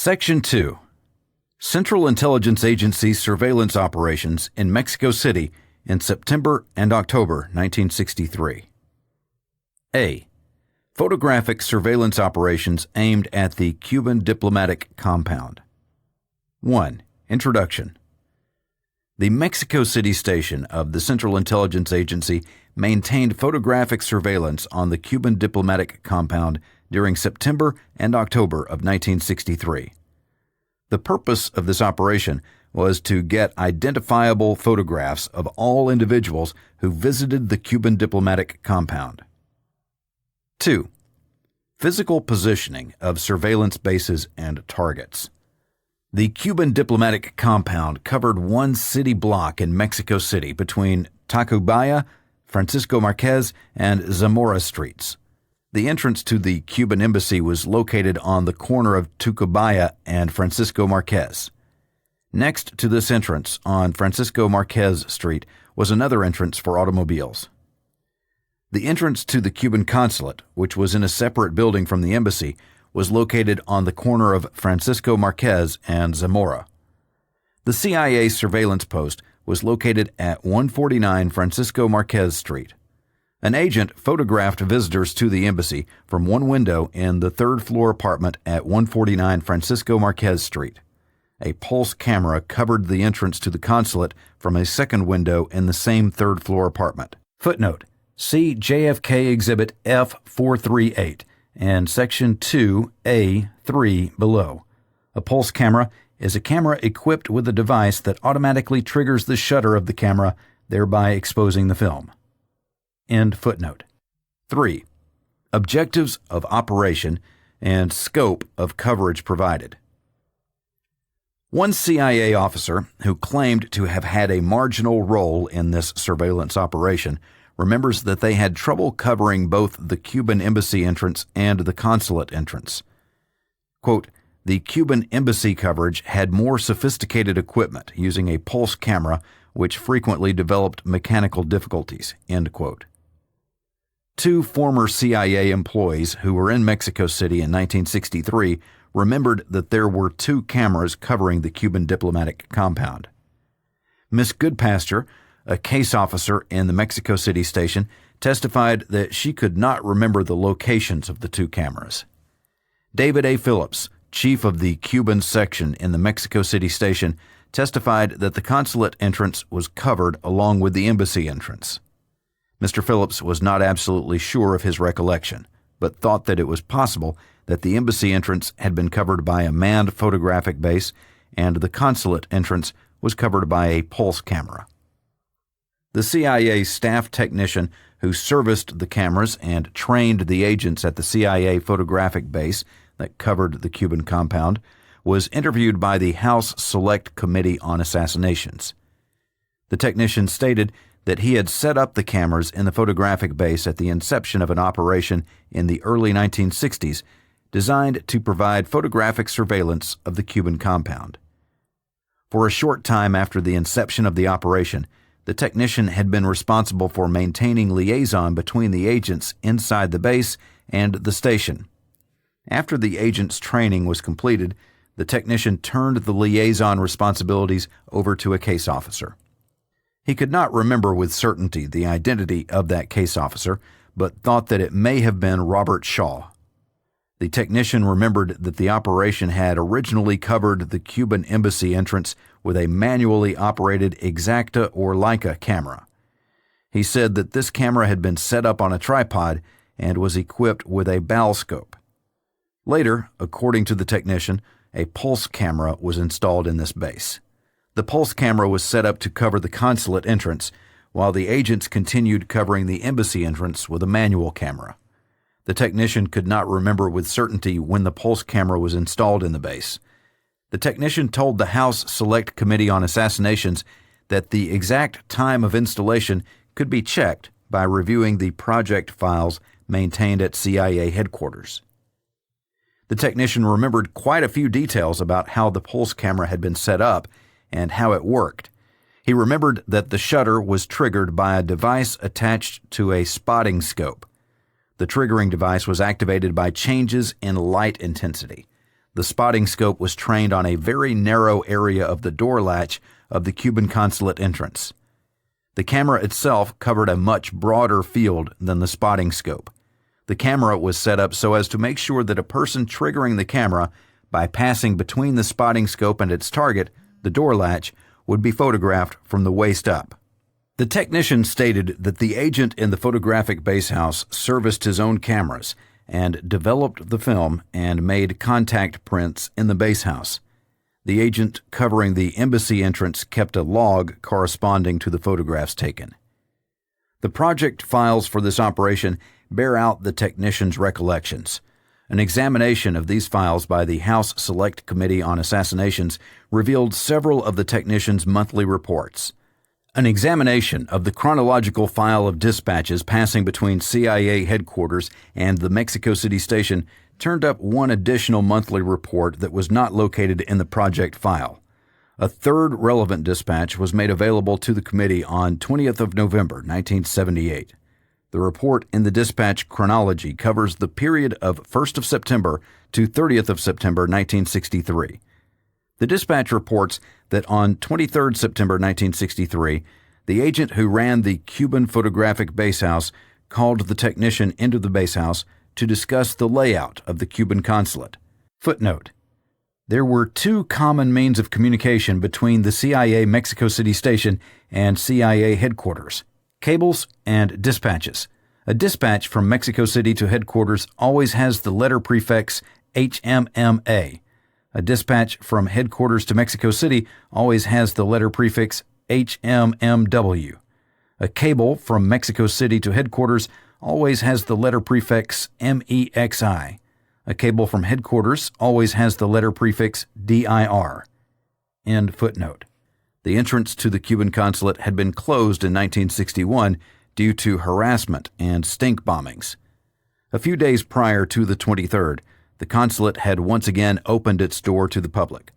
Section 2. Central Intelligence Agency Surveillance Operations in Mexico City in September and October 1963. A. Photographic surveillance operations aimed at the Cuban diplomatic compound. 1. Introduction. The Mexico City station of the Central Intelligence Agency maintained photographic surveillance on the Cuban diplomatic compound during September and October of 1963. The purpose of this operation was to get identifiable photographs of all individuals who visited the Cuban diplomatic compound. 2. Physical positioning of surveillance bases and targets. The Cuban diplomatic compound covered one city block in Mexico City between Tacubaya, Francisco Marquez, and Zamora streets. The entrance to the Cuban embassy was located on the corner of Tacubaya and Francisco Marquez. Next to this entrance on Francisco Marquez Street was another entrance for automobiles. The entrance to the Cuban consulate, which was in a separate building from the embassy, was located on the corner of Francisco Marquez and Zamora. The CIA surveillance post was located at 149 Francisco Marquez Street. An agent photographed visitors to the embassy from one window in the third-floor apartment at 149 Francisco Marquez Street. A pulse camera covered the entrance to the consulate from a second window in the same third-floor apartment. Footnote: see JFK Exhibit F438 and Section 2A3 below. A pulse camera is a camera equipped with a device that automatically triggers the shutter of the camera, thereby exposing the film. End footnote. 3. Objectives of operation and scope of coverage provided. One CIA officer who claimed to have had a marginal role in this surveillance operation remembers that they had trouble covering both the Cuban embassy entrance and the consulate entrance. Quote, the Cuban embassy coverage had more sophisticated equipment using a pulse camera, which frequently developed mechanical difficulties. End quote. 2 former CIA employees who were in Mexico City in 1963 remembered that there were 2 cameras covering the Cuban diplomatic compound. Miss Goodpaster, a case officer in the Mexico City station, testified that she could not remember the locations of the 2 cameras. David A. Phillips, chief of the Cuban section in the Mexico City station, testified that the consulate entrance was covered along with the embassy entrance. Mr. Phillips was not absolutely sure of his recollection, but thought that it was possible that the embassy entrance had been covered by a manned photographic base and the consulate entrance was covered by a pulse camera. The CIA staff technician who serviced the cameras and trained the agents at the CIA photographic base that covered the Cuban compound was interviewed by the House Select Committee on Assassinations. The technician stated that he had set up the cameras in the photographic base at the inception of an operation in the early 1960s designed to provide photographic surveillance of the Cuban compound. For a short time after the inception of the operation, the technician had been responsible for maintaining liaison between the agents inside the base and the station. After the agent's training was completed, the technician turned the liaison responsibilities over to a case officer. He could not remember with certainty the identity of that case officer, but thought that it may have been Robert Shaw. The technician remembered that the operation had originally covered the Cuban embassy entrance with a manually operated Exacta or Leica camera. He said that this camera had been set up on a tripod and was equipped with a balscope. Later, according to the technician, a pulse camera was installed in this base. The pulse camera was set up to cover the consulate entrance, while the agents continued covering the embassy entrance with a manual camera. The technician could not remember with certainty when the pulse camera was installed in the base. The technician told the House Select Committee on Assassinations that the exact time of installation could be checked by reviewing the project files maintained at CIA headquarters. The technician remembered quite a few details about how the pulse camera had been set up and how it worked. He remembered that the shutter was triggered by a device attached to a spotting scope. The triggering device was activated by changes in light intensity. The spotting scope was trained on a very narrow area of the door latch of the Cuban consulate entrance. The camera itself covered a much broader field than the spotting scope. The camera was set up so as to make sure that a person triggering the camera by passing between the spotting scope and its target, the door latch, would be photographed from the waist up. The technician stated that the agent in the photographic base house serviced his own cameras and developed the film and made contact prints in the base house. The agent covering the embassy entrance kept a log corresponding to the photographs taken. The project files for this operation bear out the technician's recollections. An examination of these files by the House Select Committee on Assassinations revealed several of the technician's monthly reports. An examination of the chronological file of dispatches passing between CIA headquarters and the Mexico City station turned up one additional monthly report that was not located in the project file. A third relevant dispatch was made available to the committee on 20th of November, 1978. The report in the dispatch chronology covers the period of 1st of September to 30th of September, 1963. The dispatch reports that on 23rd September 1963, the agent who ran the Cuban photographic base house called the technician into the base house to discuss the layout of the Cuban consulate. Footnote: there were two common means of communication between the CIA Mexico City station and CIA headquarters: cables and dispatches. A dispatch from Mexico City to headquarters always has the letter prefix HMMA. A dispatch from headquarters to Mexico City always has the letter prefix HMMW. A cable from Mexico City to headquarters always has the letter prefix MEXI. A cable from headquarters always has the letter prefix DIR. End footnote. The entrance to the Cuban consulate had been closed in 1961 due to harassment and stink bombings. A few days prior to the 23rd, the consulate had once again opened its door to the public.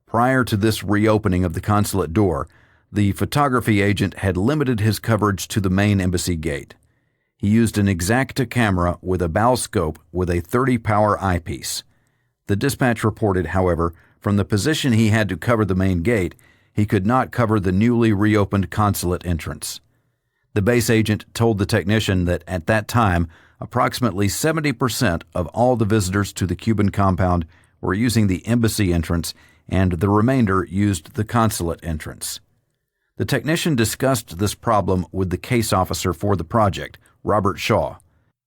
Prior to this reopening of the consulate door, the photography agent had limited his coverage to the main embassy gate. He used an Exacta camera with a bow scope with a 30-power eyepiece. The dispatch reported, however, from the position he had to cover the main gate, he could not cover the newly reopened consulate entrance. The base agent told the technician that at that time, approximately 70% of all the visitors to the Cuban compound were using the embassy entrance, and the remainder used the consulate entrance. The technician discussed this problem with the case officer for the project, Robert Shaw.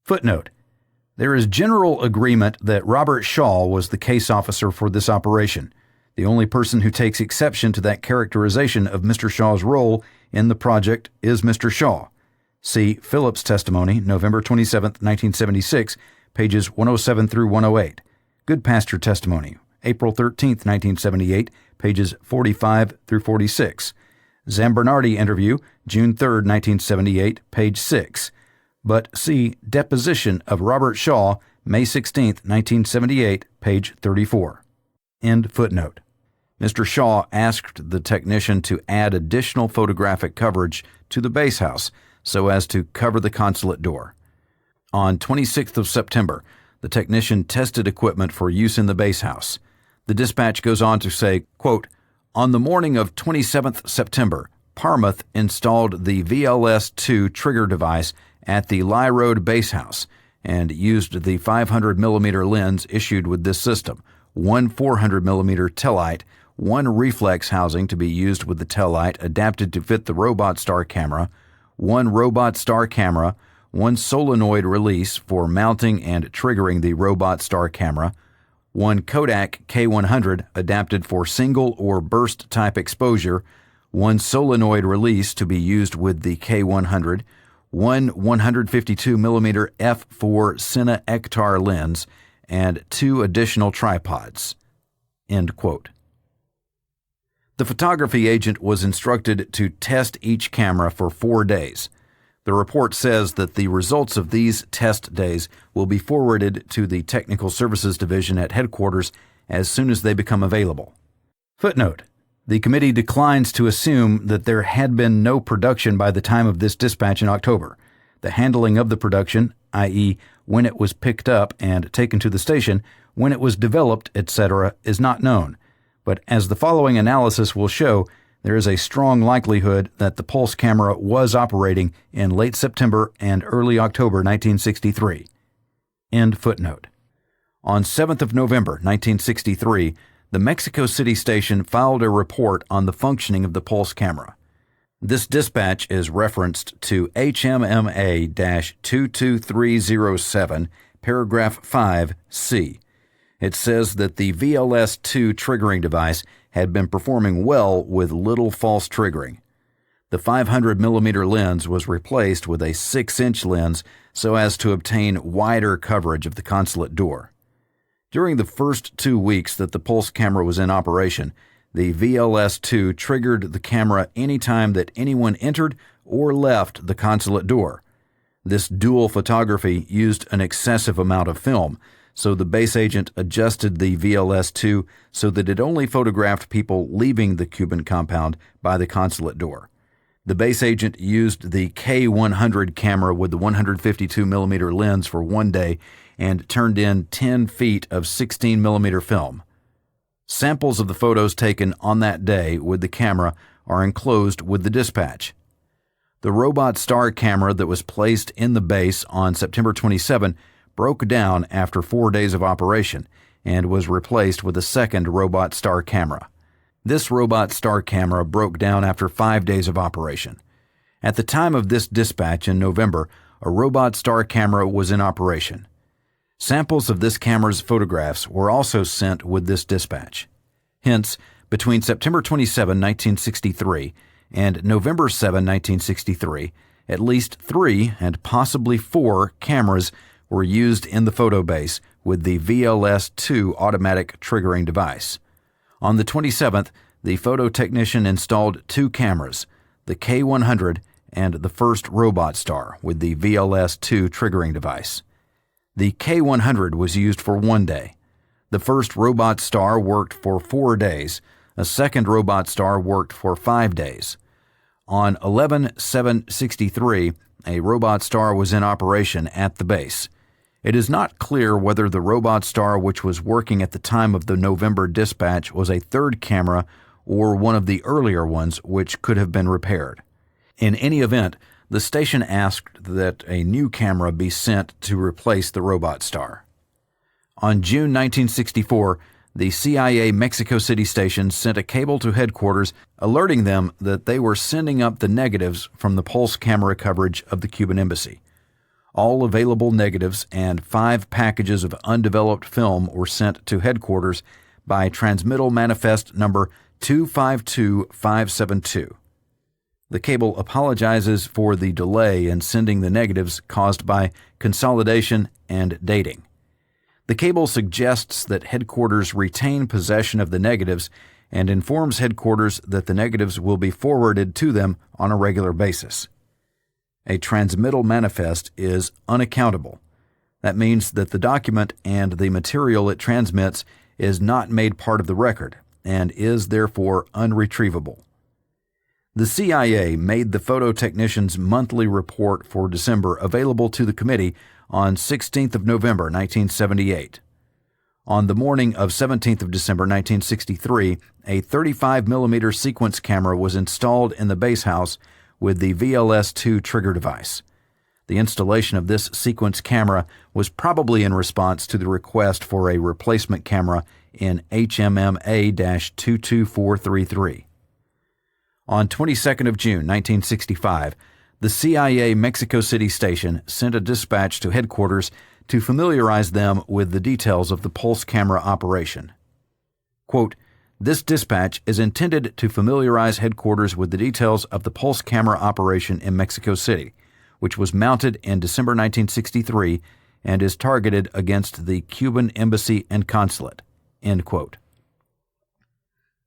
Footnote: there is general agreement that Robert Shaw was the case officer for this operation. The only person who takes exception to that characterization of Mr. Shaw's role in the project is Mr. Shaw. See Phillips' testimony, November 27, 1976, pages 107 through 108. Goodpasture testimony, April 13, 1978, pages 45 through 46. Zambernardi interview, June 3, 1978, page 6. But see Deposition of Robert Shaw, May 16, 1978, page 34. End footnote. Mr. Shaw asked the technician to add additional photographic coverage to the base house so as to cover the consulate door. On 26th of September, the technician tested equipment for use in the base house. The dispatch goes on to say, quote, on the morning of 27th September, Parmuth installed the VLS-2 trigger device at the Lie Road base house and used the 500mm lens issued with this system, one 400mm tellite, one reflex housing to be used with the tellite adapted to fit the Robot Star camera, one Robot Star camera, one solenoid release for mounting and triggering the Robot Star camera, one Kodak K100 adapted for single or burst type exposure, one solenoid release to be used with the K100, one 152mm f4 Cine Ektar lens, and two additional tripods. End quote. The photography agent was instructed to test each camera for 4 days. The report says that the results of these test days will be forwarded to the Technical Services Division at headquarters as soon as they become available. Footnote: the committee declines to assume that there had been no production by the time of this dispatch in October. The handling of the production, i.e., when it was picked up and taken to the station, When it was developed, etc., is not known, but as the following analysis will show, there is a strong likelihood that the pulse camera was operating in late September and early October 1963. End footnote. On 7th of November 1963, the Mexico City station filed a report on the functioning of the pulse camera. This dispatch is referenced to HMMA-22307, paragraph 5C. It says that the VLS-2 triggering device had been performing well with little false triggering. The 500mm lens was replaced with a 6-inch lens so as to obtain wider coverage of the consulate door. During the first 2 weeks that the pulse camera was in operation, the VLS-2 triggered the camera any time that anyone entered or left the consulate door. This dual photography used an excessive amount of film, so the base agent adjusted the VLS-2 so that it only photographed people leaving the Cuban compound by the consulate door. The base agent used the K100 camera with the 152mm lens for 1 day and turned in 10 feet of 16mm film. Samples of the photos taken on that day with the camera are enclosed with the dispatch. The Robot Star camera that was placed in the base on September 27 broke down after 4 days of operation and was replaced with a second Robot Star camera. This Robot Star camera broke down after 5 days of operation. At the time of this dispatch in November, a Robot Star camera was in operation. Samples of this camera's photographs were also sent with this dispatch. Hence, between September 27, 1963 and November 7, 1963, at least 3 and possibly 4 cameras were used in the photo base with the VLS-2 automatic triggering device. On the 27th, the photo technician installed 2 cameras, the K100 and the first Robot Star with the VLS-2 triggering device. The K100 was used for 1 day. The first Robot Star worked for 4 days. A second Robot Star worked for 5 days. On 11/7/63, a Robot Star was in operation at the base. It is not clear whether the Robot Star which was working at the time of the November dispatch was a third camera or one of the earlier ones which could have been repaired. In any event, the station asked that a new camera be sent to replace the Robot Star. On June 1964, the CIA Mexico City station sent a cable to headquarters alerting them that they were sending up the negatives from the pulse camera coverage of the Cuban embassy. All available negatives and 5 packages of undeveloped film were sent to headquarters by transmittal manifest number 252572. The cable apologizes for the delay in sending the negatives caused by consolidation and dating. The cable suggests that headquarters retain possession of the negatives and informs headquarters that the negatives will be forwarded to them on a regular basis. A transmittal manifest is unaccountable. That means that the document and the material it transmits is not made part of the record and is therefore unretrievable. The CIA made the photo technician's monthly report for December available to the committee on 16th of November 1978. On the morning of 17th of December 1963, a 35mm sequence camera was installed in the base house with the VLS-2 trigger device. The installation of this sequence camera was probably in response to the request for a replacement camera in HMMA-22433. On 22nd of June 1965, the CIA Mexico City station sent a dispatch to headquarters to familiarize them with the details of the pulse camera operation. Quote, "This dispatch is intended to familiarize headquarters with the details of the pulse camera operation in Mexico City, which was mounted in December 1963 and is targeted against the Cuban embassy and consulate." End quote.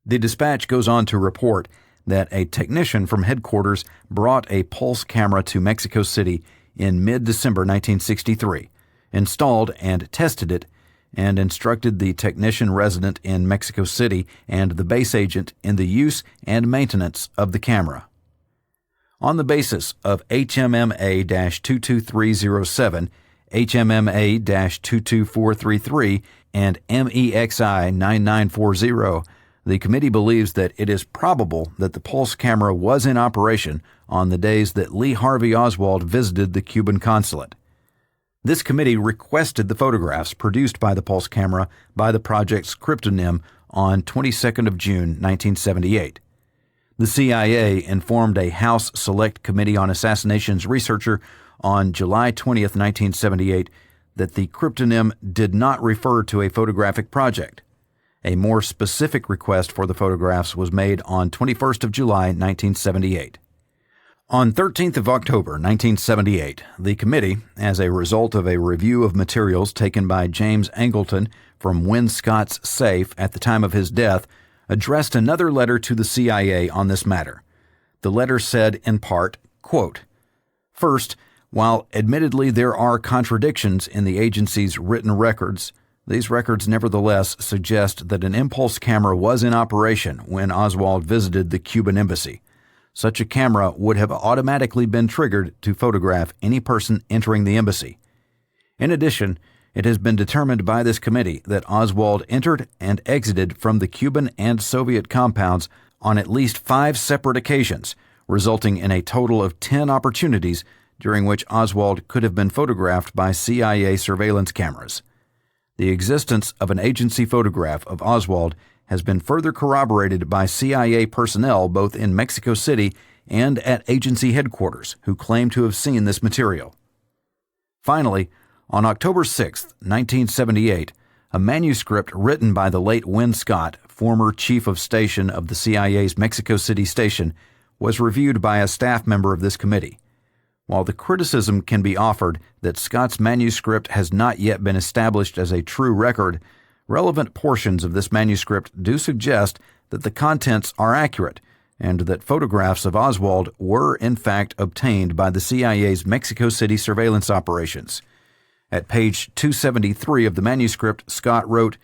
The dispatch goes on to report that a technician from headquarters brought a pulse camera to Mexico City in mid-December 1963, installed and tested it, and instructed the technician resident in Mexico City and the base agent in the use and maintenance of the camera. On the basis of HMMA-22307, HMMA-22433, and MEXI 9940, the committee believes that it is probable that the pulse camera was in operation on the days that Lee Harvey Oswald visited the Cuban consulate. This committee requested the photographs produced by the pulse camera by the project's cryptonym on 22nd of June, 1978. The CIA informed a House Select Committee on Assassinations researcher on July 20, 1978, that the cryptonym did not refer to a photographic project. A more specific request for the photographs was made on 21st of July, 1978. On 13th of October, 1978, the committee, as a result of a review of materials taken by James Angleton from Win Scott's safe at the time of his death, addressed another letter to the CIA on this matter. The letter said, in part, quote, "First, while admittedly there are contradictions in the agency's written records, these records nevertheless suggest that an impulse camera was in operation when Oswald visited the Cuban embassy. Such a camera would have automatically been triggered to photograph any person entering the embassy. In addition, it has been determined by this committee that Oswald entered and exited from the Cuban and Soviet compounds on at least 5 separate occasions, resulting in a total of 10 opportunities during which Oswald could have been photographed by CIA surveillance cameras. The existence of an agency photograph of Oswald has been further corroborated by CIA personnel both in Mexico City and at agency headquarters who claim to have seen this material." Finally, on October 6, 1978, a manuscript written by the late Win Scott, former chief of station of the CIA's Mexico City station, was reviewed by a staff member of this committee. While the criticism can be offered that Scott's manuscript has not yet been established as a true record, relevant portions of this manuscript do suggest that the contents are accurate and that photographs of Oswald were in fact obtained by the CIA's Mexico City surveillance operations. At page 273 of the manuscript, Scott wrote,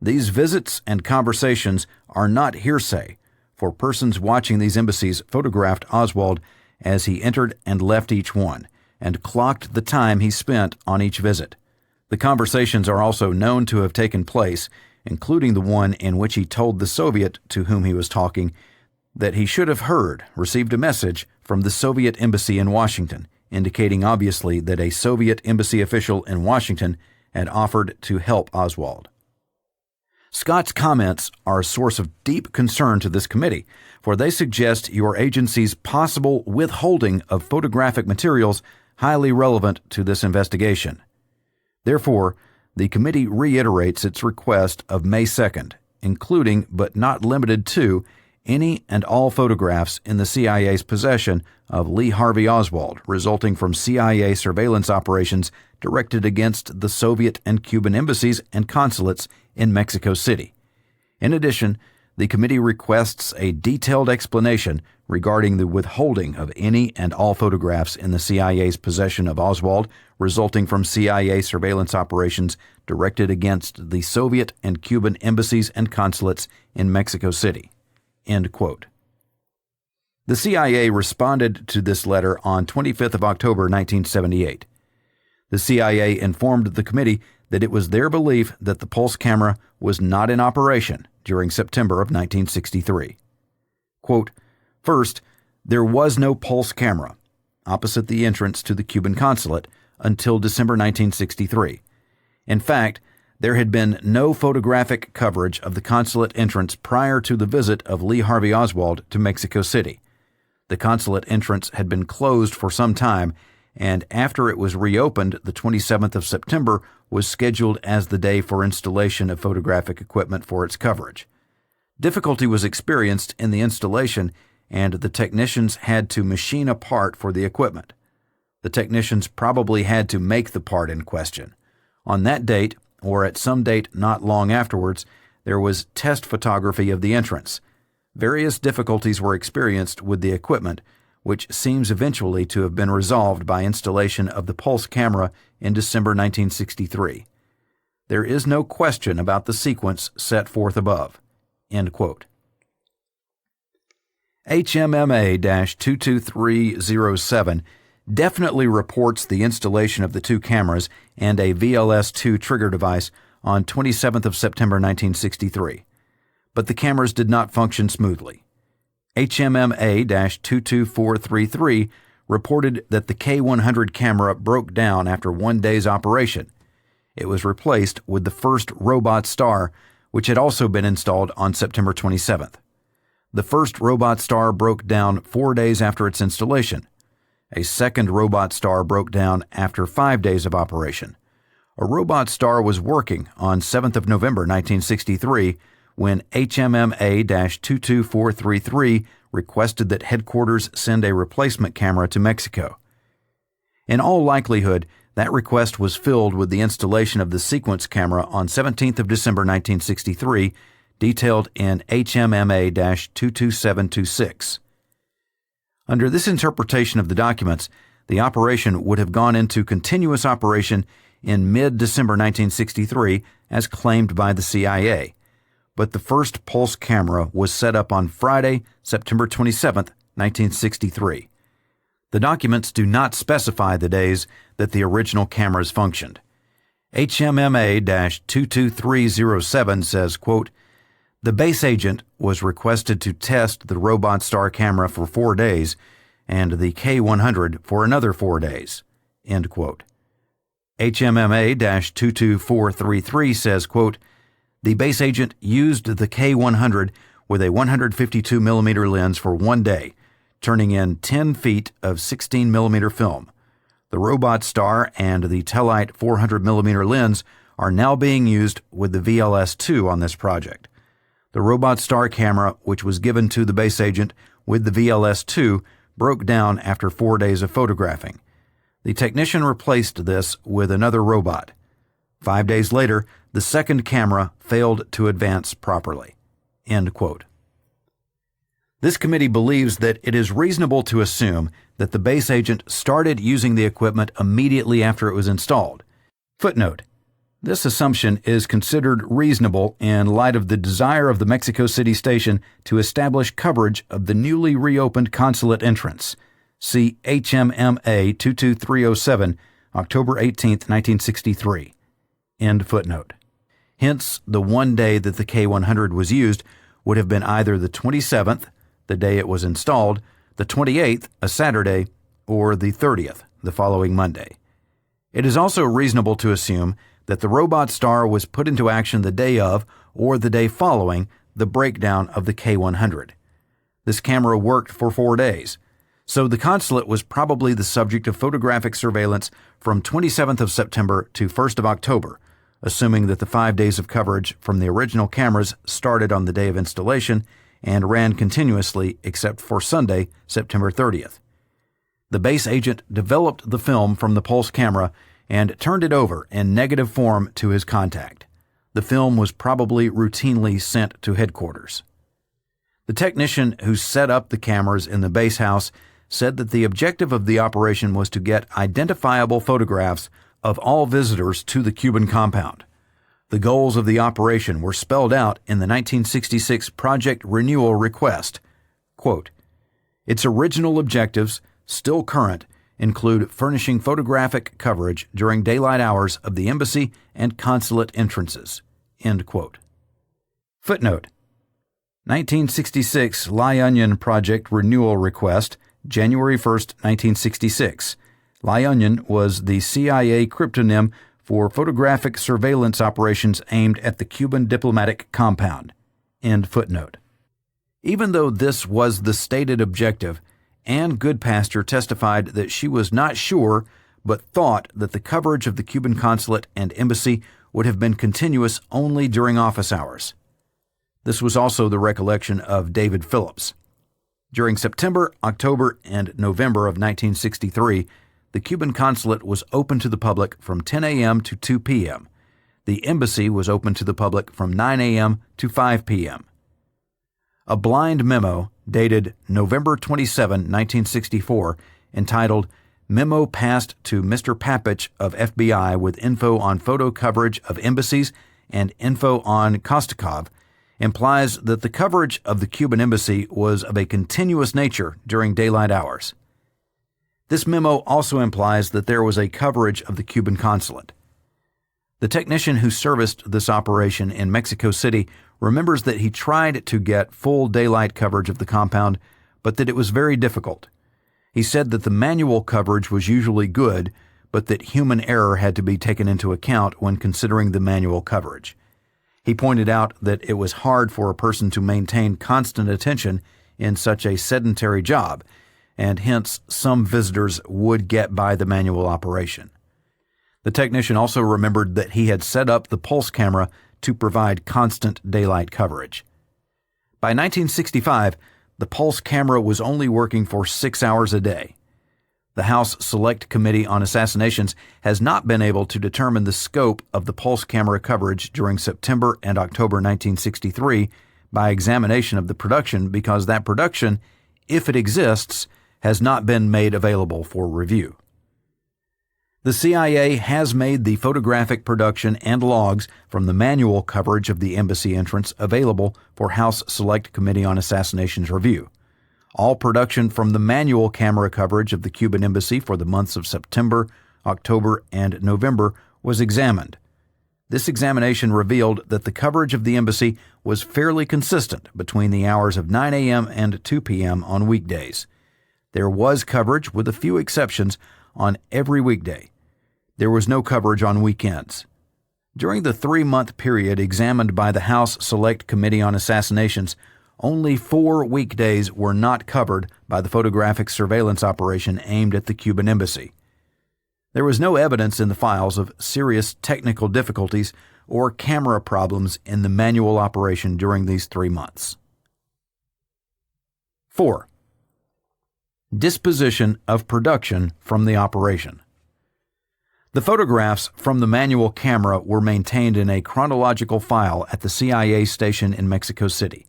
"These visits and conversations are not hearsay, for persons watching these embassies photographed Oswald as he entered and left each one, and clocked the time he spent on each visit. The conversations are also known to have taken place, including the one in which he told the Soviet to whom he was talking that he should have received a message from the Soviet embassy in Washington, indicating obviously that a Soviet embassy official in Washington had offered to help Oswald." Scott's comments are a source of deep concern to this committee, for they suggest your agency's possible withholding of photographic materials highly relevant to this investigation. Therefore, the committee reiterates its request of May 2nd, including but not limited to any and all photographs in the CIA's possession of Lee Harvey Oswald resulting from CIA surveillance operations directed against the Soviet and Cuban embassies and consulates in Mexico City. In addition, the committee requests a detailed explanation regarding the withholding of any and all photographs in the CIA's possession of Oswald resulting from CIA surveillance operations directed against the Soviet and Cuban embassies and consulates in Mexico City." End quote. The CIA responded to this letter on 25th of October, 1978. The CIA informed the committee that it was their belief that the pulse camera was not in operation during September of 1963. Quote, "First, there was no pulse camera opposite the entrance to the Cuban consulate until December 1963. In fact, there had been no photographic coverage of the consulate entrance prior to the visit of Lee Harvey Oswald to Mexico City. The consulate entrance had been closed for some time, and after it was reopened, the 27th of September was scheduled as the day for installation of photographic equipment for its coverage. Difficulty was experienced in the installation, and the technicians had to machine a part for the equipment. The technicians probably had to make the part in question. On that date, or at some date not long afterwards, there was test photography of the entrance. Various difficulties were experienced with the equipment, which seems eventually to have been resolved by installation of the pulse camera in December 1963. There is no question about the sequence set forth above." End quote. HMMA-22307 definitely reports the installation of the two cameras and a VLS-2 trigger device on 27th of September 1963, but the cameras did not function smoothly. HMMA-22433 reported that the K100 camera broke down after 1 day's operation. It was replaced with the first Robot Star, which had also been installed on September 27th. The first Robot Star broke down 4 days after its installation. A second Robot Star broke down after 5 days of operation. A Robot Star was working on 7th of November 1963 when HMMA-22433 requested that headquarters send a replacement camera to Mexico. In all likelihood, that request was filled with the installation of the sequence camera on 17th of December 1963, detailed in HMMA-22726. Under this interpretation of the documents, the operation would have gone into continuous operation in mid-December 1963, as claimed by the CIA, but the first pulse camera was set up on Friday, September 27, 1963. The documents do not specify the days that the original cameras functioned. HMMA-22307 says, quote, "The base agent was requested to test the Robot Star camera for 4 days and the K100 for another 4 days." End quote. HMMA-22433 says, quote, "The base agent used the K100 with a 152mm lens for 1 day, turning in 10 feet of 16mm film. The Robot Star and the Tellite 400mm lens are now being used with the VLS-2 on this project. The Robot Star camera, which was given to the base agent with the VLS-2, broke down after 4 days of photographing. The technician replaced this with another robot. 5 days later, the second camera failed to advance properly." End quote. This committee believes that it is reasonable to assume that the base agent started using the equipment immediately after it was installed. Footnote: this assumption is considered reasonable in light of the desire of the Mexico City station to establish coverage of the newly reopened consulate entrance. See HMMA-22307, October 18, 1963. End footnote. Hence, the 1 day that the K100 was used would have been either the 27th, the day it was installed, the 28th, a Saturday, or the 30th, the following Monday. It is also reasonable to assume that the Robot Star was put into action the day of or the day following the breakdown of the K100. This camera worked for 4 days, so the consulate was probably the subject of photographic surveillance from 27th of September to 1st of October, assuming that the 5 days of coverage from the original cameras started on the day of installation and ran continuously except for Sunday, September 30th. The base agent developed the film from the pulse camera and turned it over in negative form to his contact. The film was probably routinely sent to headquarters. The technician who set up the cameras in the base house said that the objective of the operation was to get identifiable photographs of all visitors to the Cuban compound. The goals of the operation were spelled out in the 1966 Project Renewal Request. Quote, "Its original objectives, still current, include furnishing photographic coverage during daylight hours of the embassy and consulate entrances." End quote. Footnote: 1966 Lie Onion Project Renewal Request, January 1, 1966. Lie Onion was the CIA cryptonym for photographic surveillance operations aimed at the Cuban diplomatic compound. End footnote. Even though this was the stated objective, Ann Goodpaster testified that she was not sure but thought that the coverage of the Cuban consulate and embassy would have been continuous only during office hours. This was also the recollection of David Phillips. During September, October, and November of 1963, the Cuban consulate was open to the public from 10 a.m. to 2 p.m. The embassy was open to the public from 9 a.m. to 5 p.m. A blind memo dated November 27, 1964, entitled "Memo Passed to Mr. Papich of FBI with Info on Photo Coverage of Embassies and Info on Kostikov," implies that the coverage of the Cuban embassy was of a continuous nature during daylight hours. This memo also implies that there was a coverage of the Cuban consulate. The The technician who serviced this operation in Mexico City remembers that he tried to get full daylight coverage of the compound, but that it was very difficult. He said that the manual coverage was usually good, but that human error had to be taken into account when considering the manual coverage. He pointed out that it was hard for a person to maintain constant attention in such a sedentary job, and hence some visitors would get by the manual operation. The technician also remembered that he had set up the pulse camera to provide constant daylight coverage. By 1965, the pulse camera was only working for 6 hours a day. The House Select Committee on Assassinations has not been able to determine the scope of the pulse camera coverage during September and October 1963 by examination of the production because that production, if it exists, has not been made available for review. The CIA has made the photographic production and logs from the manual coverage of the embassy entrance available for House Select Committee on Assassinations review. All production from the manual camera coverage of the Cuban embassy for the months of September, October, and November was examined. This examination revealed that the coverage of the embassy was fairly consistent between the hours of 9 a.m. and 2 p.m. on weekdays. There was coverage, with a few exceptions, on every weekday. There was no coverage on weekends. During the 3-month period examined by the House Select Committee on Assassinations, only 4 weekdays were not covered by the photographic surveillance operation aimed at the Cuban embassy. There was no evidence in the files of serious technical difficulties or camera problems in the manual operation during these 3 months. 4. Disposition of production from the operation. The photographs from the manual camera were maintained in a chronological file at the CIA station in Mexico City.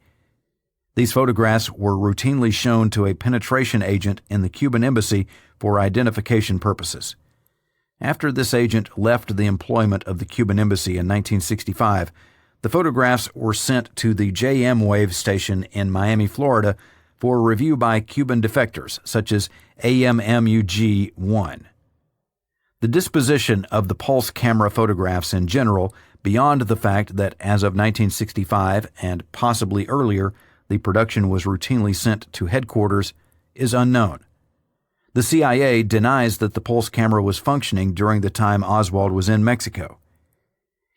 These photographs were routinely shown to a penetration agent in the Cuban embassy for identification purposes. After this agent left the employment of the Cuban embassy in 1965, the photographs were sent to the JM Wave station in Miami, Florida, for review by Cuban defectors such as AMMUG-1. The disposition of the pulse camera photographs in general, beyond the fact that as of 1965 and possibly earlier, the production was routinely sent to headquarters, is unknown. The CIA denies that the pulse camera was functioning during the time Oswald was in Mexico.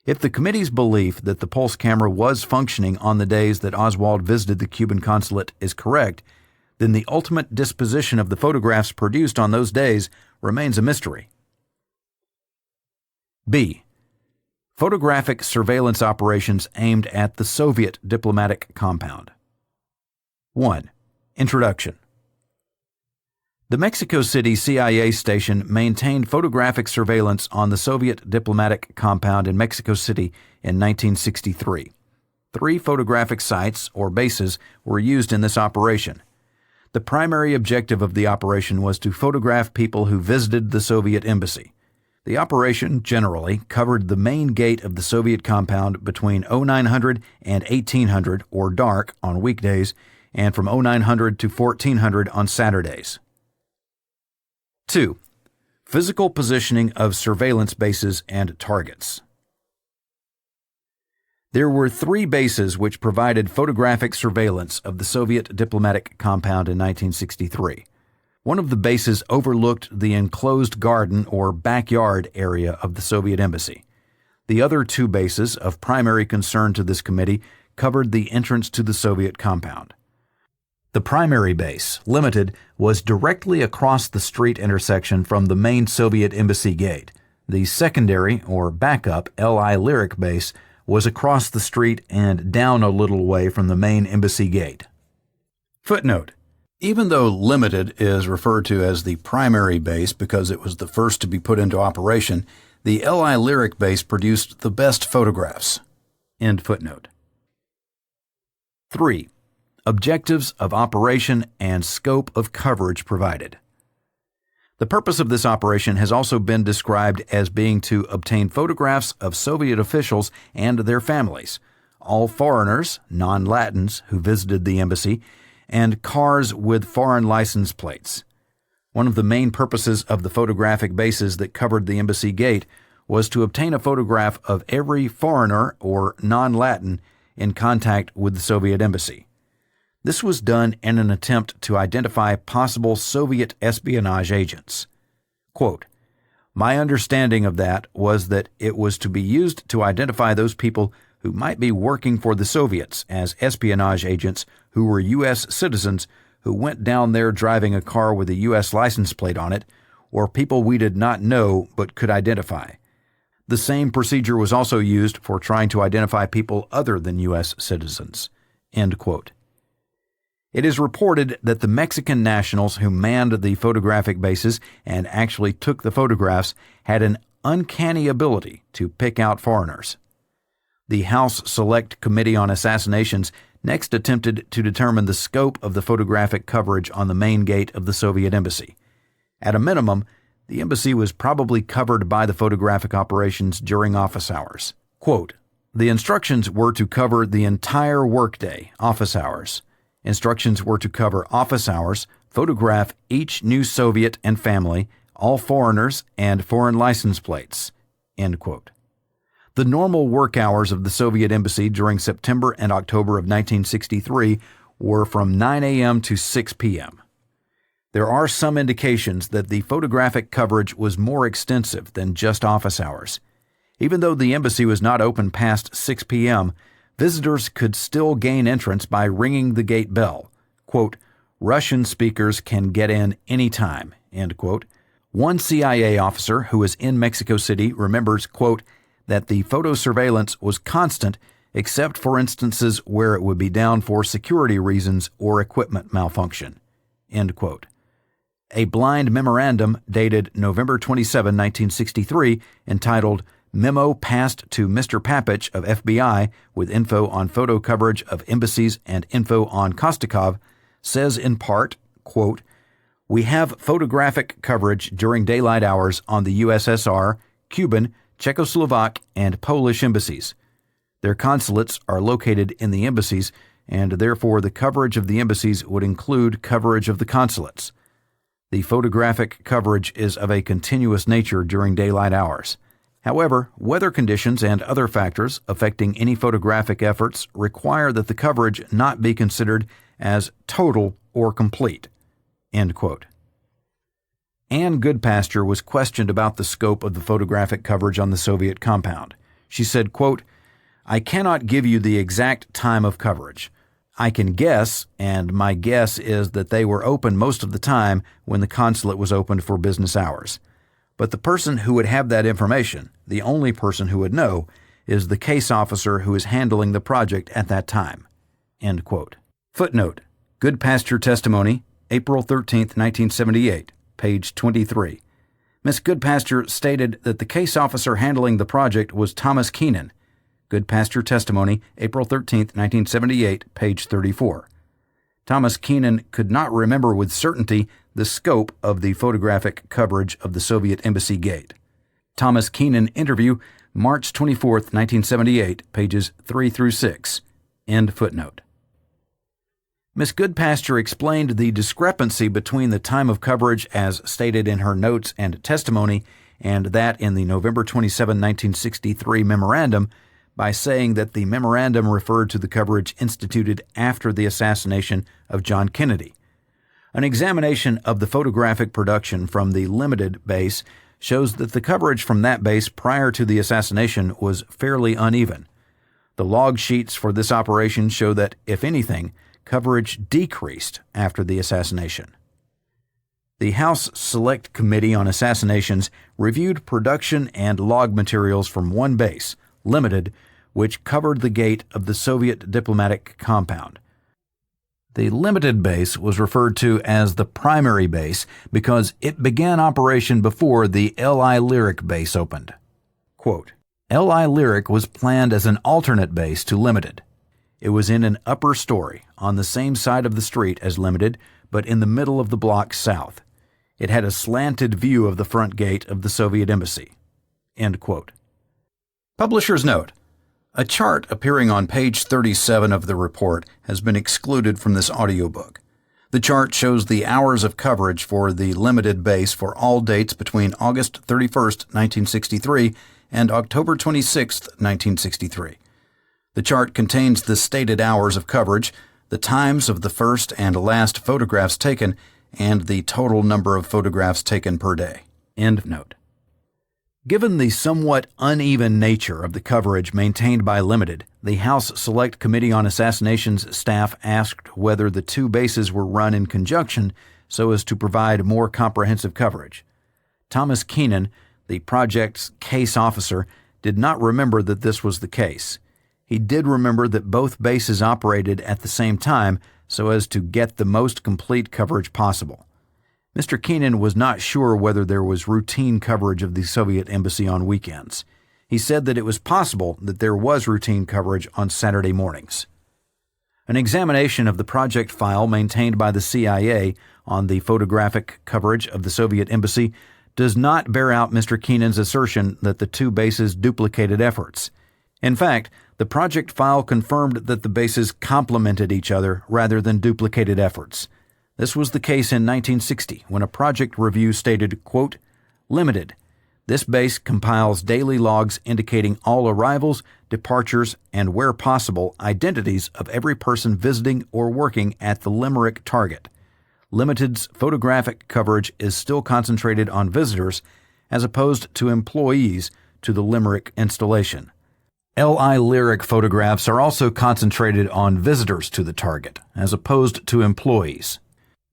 If the committee's belief that the pulse camera was functioning on the days that Oswald visited the Cuban consulate is correct, then the ultimate disposition of the photographs produced on those days remains a mystery. B. Photographic surveillance operations aimed at the Soviet diplomatic compound. 1. Introduction. The Mexico City CIA station maintained photographic surveillance on the Soviet diplomatic compound in Mexico City in 1963. 3 photographic sites, or bases, were used in this operation. The primary objective of the operation was to photograph people who visited the Soviet embassy. The operation generally covered the main gate of the Soviet compound between 0900 and 1800, or dark, on weekdays, and from 0900 to 1400 on Saturdays. 2. Physical positioning of surveillance bases and targets. There were 3 bases which provided photographic surveillance of the Soviet diplomatic compound in 1963. One of the bases overlooked the enclosed garden or backyard area of the Soviet embassy. The other 2 bases of primary concern to this committee covered the entrance to the Soviet compound. The primary base, limited, was directly across the street intersection from the main Soviet embassy gate. The secondary, or backup, Li Lyric base was across the street and down a little way from the main embassy gate. Footnote: even though limited is referred to as the primary base because it was the first to be put into operation, the Li Lyric base produced the best photographs. End footnote. 3. Objectives of operation and scope of coverage provided. The purpose of this operation has also been described as being to obtain photographs of Soviet officials and their families, all foreigners, non-Latins, who visited the embassy, and cars with foreign license plates. One of the main purposes of the photographic bases that covered the embassy gate was to obtain a photograph of every foreigner or non-Latin in contact with the Soviet embassy. This was done in an attempt to identify possible Soviet espionage agents. Quote, "My understanding of that was that it was to be used to identify those people who might be working for the Soviets as espionage agents who were U.S. citizens who went down there driving a car with a U.S. license plate on it, or people we did not know but could identify. The same procedure was also used for trying to identify people other than U.S. citizens." End quote. It is reported that the Mexican nationals who manned the photographic bases and actually took the photographs had an uncanny ability to pick out foreigners. The House Select Committee on Assassinations next attempted to determine the scope of the photographic coverage on the main gate of the Soviet embassy. At a minimum, the embassy was probably covered by the photographic operations during office hours. Quote, "The instructions were to cover the entire workday, office hours. Instructions were to cover office hours, photograph each new Soviet and family, all foreigners, and foreign license plates." End quote. The normal work hours of the Soviet embassy during September and October of 1963 were from 9 a.m. to 6 p.m. There are some indications that the photographic coverage was more extensive than just office hours. Even though the embassy was not open past 6 p.m., visitors could still gain entrance by ringing the gate bell. Quote, "Russian speakers can get in any time." End quote. One CIA officer who was in Mexico City remembers, quote, "that the photo surveillance was constant except for instances where it would be down for security reasons or equipment malfunction." End quote. A blind memorandum dated November 27, 1963, entitled "Memo Passed to Mr. Papich of FBI with info on photo coverage of embassies and info on Kostikov," says in part, quote, "We have photographic coverage during daylight hours on the USSR, Cuban, Czechoslovak, and Polish embassies. Their consulates are located in the embassies, and therefore the coverage of the embassies would include coverage of the consulates. The photographic coverage is of a continuous nature during daylight hours. However, weather conditions and other factors affecting any photographic efforts require that the coverage not be considered as total or complete." End quote. Ann Goodpasture was questioned about the scope of the photographic coverage on the Soviet compound. She said, quote, "I cannot give you the exact time of coverage. I can guess, and my guess is that they were open most of the time when the consulate was opened for business hours. But the person who would have that information, the only person who would know, is the case officer who is handling the project at that time." End quote. Footnote: Goodpasture testimony, April 13, 1978, page 23. Ms. Goodpasture stated that the case officer handling the project was Thomas Keenan. Goodpasture testimony, April 13, 1978, page 34. Thomas Keenan could not remember with certainty the scope of the photographic coverage of the Soviet embassy gate. Thomas Keenan interview, March 24, 1978, pages 3 through 6. End footnote. Ms. Goodpasture explained the discrepancy between the time of coverage as stated in her notes and testimony and that in the November 27, 1963 memorandum by saying that the memorandum referred to the coverage instituted after the assassination of John Kennedy. An examination of the photographic production from the limited base shows that the coverage from that base prior to the assassination was fairly uneven. The log sheets for this operation show that, if anything, coverage decreased after the assassination. The House Select Committee on Assassinations reviewed production and log materials from one base, limited, which covered the gate of the Soviet diplomatic compound. The limited base was referred to as the primary base because it began operation before the L.I. Lyric base opened. Quote, L.I. Lyric was planned as an alternate base to limited. It was in an upper story on the same side of the street as limited, but in the middle of the block south. It had a slanted view of the front gate of the Soviet embassy. End quote. Publisher's note. A chart appearing on page 37 of the report has been excluded from this audiobook. The chart shows the hours of coverage for the limited base for all dates between August 31, 1963 and October 26, 1963. The chart contains the stated hours of coverage, the times of the first and last photographs taken, and the total number of photographs taken per day. End note. Given the somewhat uneven nature of the coverage maintained by Limited, the House Select Committee on Assassinations staff asked whether the two bases were run in conjunction so as to provide more comprehensive coverage. Thomas Keenan, the project's case officer, did not remember that this was the case. He did remember that both bases operated at the same time so as to get the most complete coverage possible. Mr. Keenan was not sure whether there was routine coverage of the Soviet embassy on weekends. He said that it was possible that there was routine coverage on Saturday mornings. An examination of the project file maintained by the CIA on the photographic coverage of the Soviet embassy does not bear out Mr. Keenan's assertion that the two bases duplicated efforts. In fact, the project file confirmed that the bases complemented each other rather than duplicated efforts. This was the case in 1960 when a project review stated, quote, "Limited. This base compiles daily logs indicating all arrivals, departures, and where possible, identities of every person visiting or working at the Limerick target. Limited's photographic coverage is still concentrated on visitors as opposed to employees to the Limerick installation. LI Lyric photographs are also concentrated on visitors to the target as opposed to employees.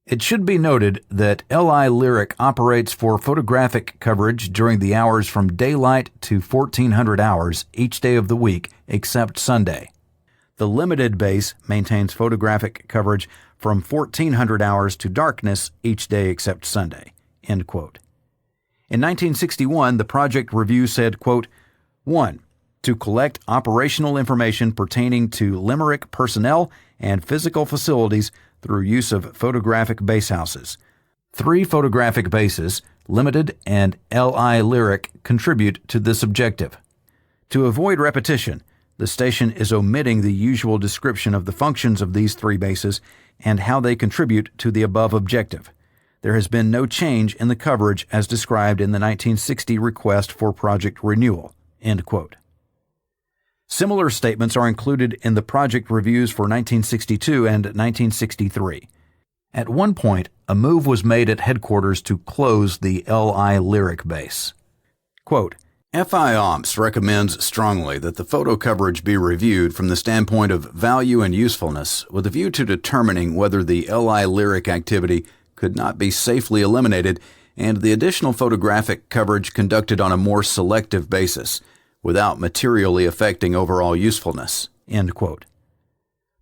It should be noted that LI Lyric operates for photographic coverage during the hours from daylight to 1400 hours each day of the week except Sunday. The Limited base maintains photographic coverage from 1400 hours to darkness each day except Sunday." End quote. In 1961, the project review said, quote, 1. To collect operational information pertaining to Limerick personnel and physical facilities through use of photographic base houses. 3 photographic bases, Limited and LI Lyric, contribute to this objective. To avoid repetition, the station is omitting the usual description of the functions of these 3 bases and how they contribute to the above objective. There has been no change in the coverage as described in the 1960 request for project renewal. End quote. Similar statements are included in the project reviews for 1962 and 1963. At one point, a move was made at headquarters to close the LI Lyric base. Quote, FIOPS recommends strongly that the photo coverage be reviewed from the standpoint of value and usefulness with a view to determining whether the LI Lyric activity could not be safely eliminated and the additional photographic coverage conducted on a more selective basis, without materially affecting overall usefulness. End quote.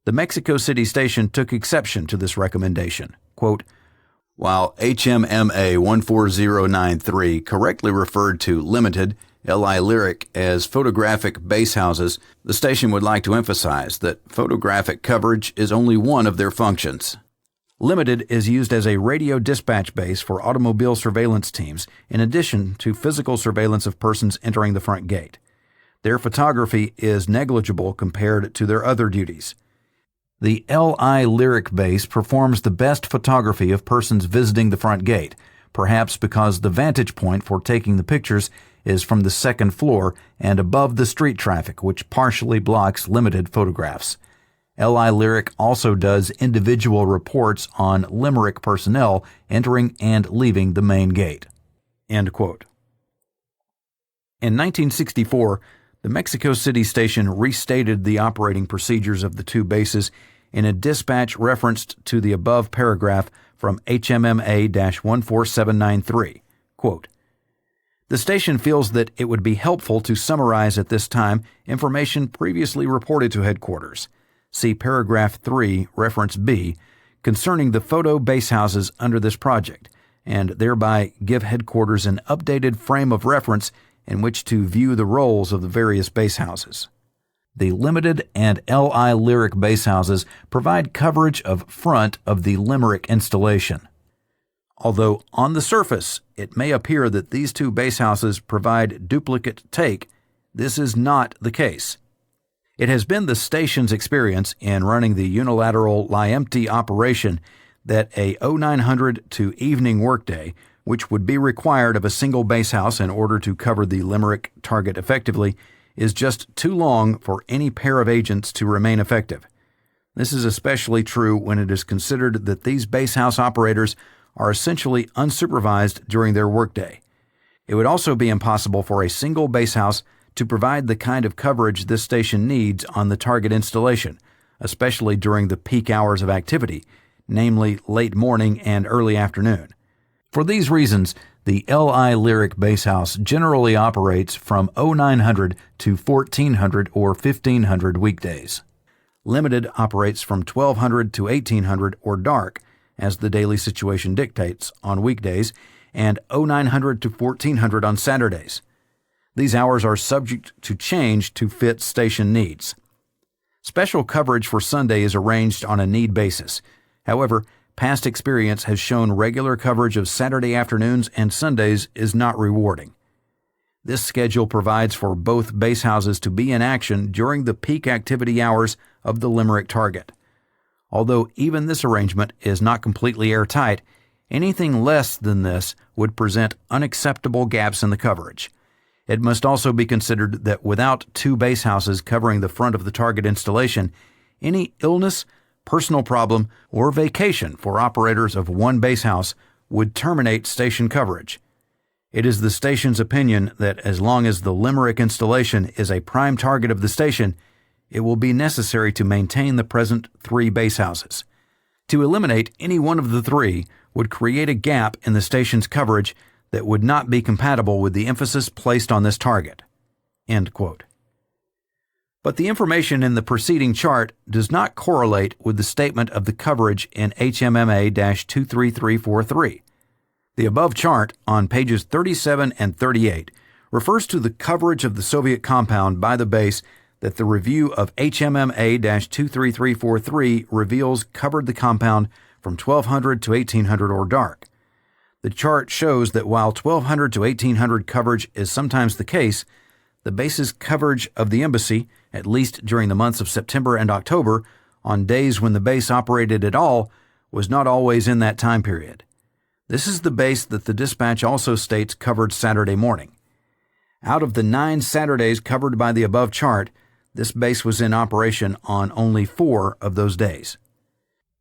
The Mexico City station took exception to this recommendation. Quote, while HMMA 14093 correctly referred to Limited, LI Lyric as photographic base houses, the station would like to emphasize that photographic coverage is only one of their functions. Limited is used as a radio dispatch base for automobile surveillance teams, in addition to physical surveillance of persons entering the front gate. Their photography is negligible compared to their other duties. The LI Lyric base performs the best photography of persons visiting the front gate, perhaps because the vantage point for taking the pictures is from the second floor and above the street traffic, which partially blocks Limited photographs. LI Lyric also does individual reports on Limerick personnel entering and leaving the main gate. End quote. In 1964, the Mexico City station restated the operating procedures of the two bases in a dispatch referenced to the above paragraph from HMMA-14793. Quote, the station feels that it would be helpful to summarize at this time information previously reported to headquarters. See paragraph 3, reference B, concerning the photo base houses under this project, and thereby give headquarters an updated frame of reference in which to view the roles of the various base houses. The Limited and LI Lyric base houses provide coverage of front of the Limerick installation. Although on the surface it may appear that these two base houses provide duplicate take, this is not the case. It has been the station's experience in running the unilateral lie-empty operation that a 0900 to evening workday which would be required of a single base house in order to cover the Limerick target effectively, is just too long for any pair of agents to remain effective. This is especially true when it is considered that these base house operators are essentially unsupervised during their workday. It would also be impossible for a single base house to provide the kind of coverage this station needs on the target installation, especially during the peak hours of activity, namely late morning and early afternoon. For these reasons, the LI Lyric base house generally operates from 0900 to 1400 or 1500 weekdays. Limited operates from 1200 to 1800 or dark, as the daily situation dictates, on weekdays, and 0900 to 1400 on Saturdays. These hours are subject to change to fit station needs. Special coverage for Sunday is arranged on a need basis. However, past experience has shown regular coverage of Saturday afternoons and Sundays is not rewarding. This schedule provides for both base houses to be in action during the peak activity hours of the Limerick target. Although even this arrangement is not completely airtight, anything less than this would present unacceptable gaps in the coverage. It must also be considered that without two base houses covering the front of the target installation, any illness, personal problem, or vacation for operators of one base house would terminate station coverage. It is the station's opinion that as long as the Limerick installation is a prime target of the station, it will be necessary to maintain the present three base houses. To eliminate any one of the three would create a gap in the station's coverage that would not be compatible with the emphasis placed on this target." End quote. But the information in the preceding chart does not correlate with the statement of the coverage in HMMA-23343. The above chart on pages 37 and 38 refers to the coverage of the Soviet compound by the base that the review of HMMA-23343 reveals covered the compound from 1200 to 1800 or dark. The chart shows that while 1200 to 1800 coverage is sometimes the case, the base's coverage of the embassy, at least during the months of September and October, on days when the base operated at all, was not always in that time period. This is the base that the dispatch also states covered Saturday morning. Out of the 9 Saturdays covered by the above chart, this base was in operation on only 4 of those days.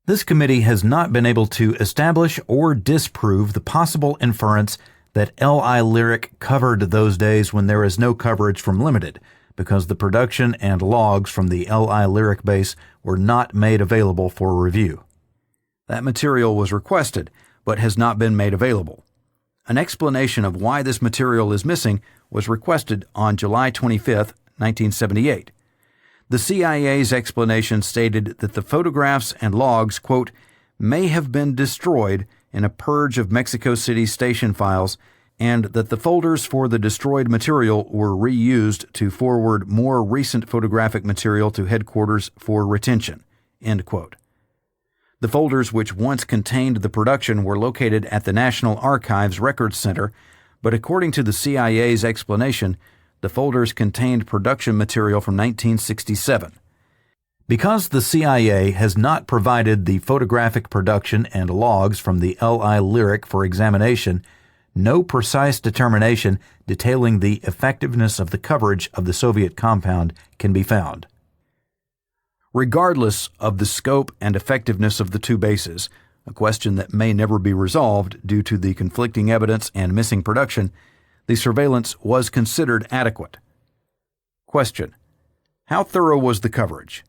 This committee has not been able to establish or disprove the possible inference that LI Lyric covered those days when there is no coverage from Limited, because the production and logs from the LI Lyric base were not made available for review. That material was requested, but has not been made available. An explanation of why this material is missing was requested on July 25, 1978. The CIA's explanation stated that the photographs and logs, quote, may have been destroyed in a purge of Mexico City station files, and that the folders for the destroyed material were reused to forward more recent photographic material to headquarters for retention, end quote. The folders which once contained the production were located at the National Archives Records Center, but according to the CIA's explanation, the folders contained production material from 1967. Because the CIA has not provided the photographic production and logs from the LI Lyric for examination, no precise determination detailing the effectiveness of the coverage of the Soviet compound can be found. Regardless of the scope and effectiveness of the two bases, a question that may never be resolved due to the conflicting evidence and missing production, the surveillance was considered adequate. Question: how thorough was the coverage?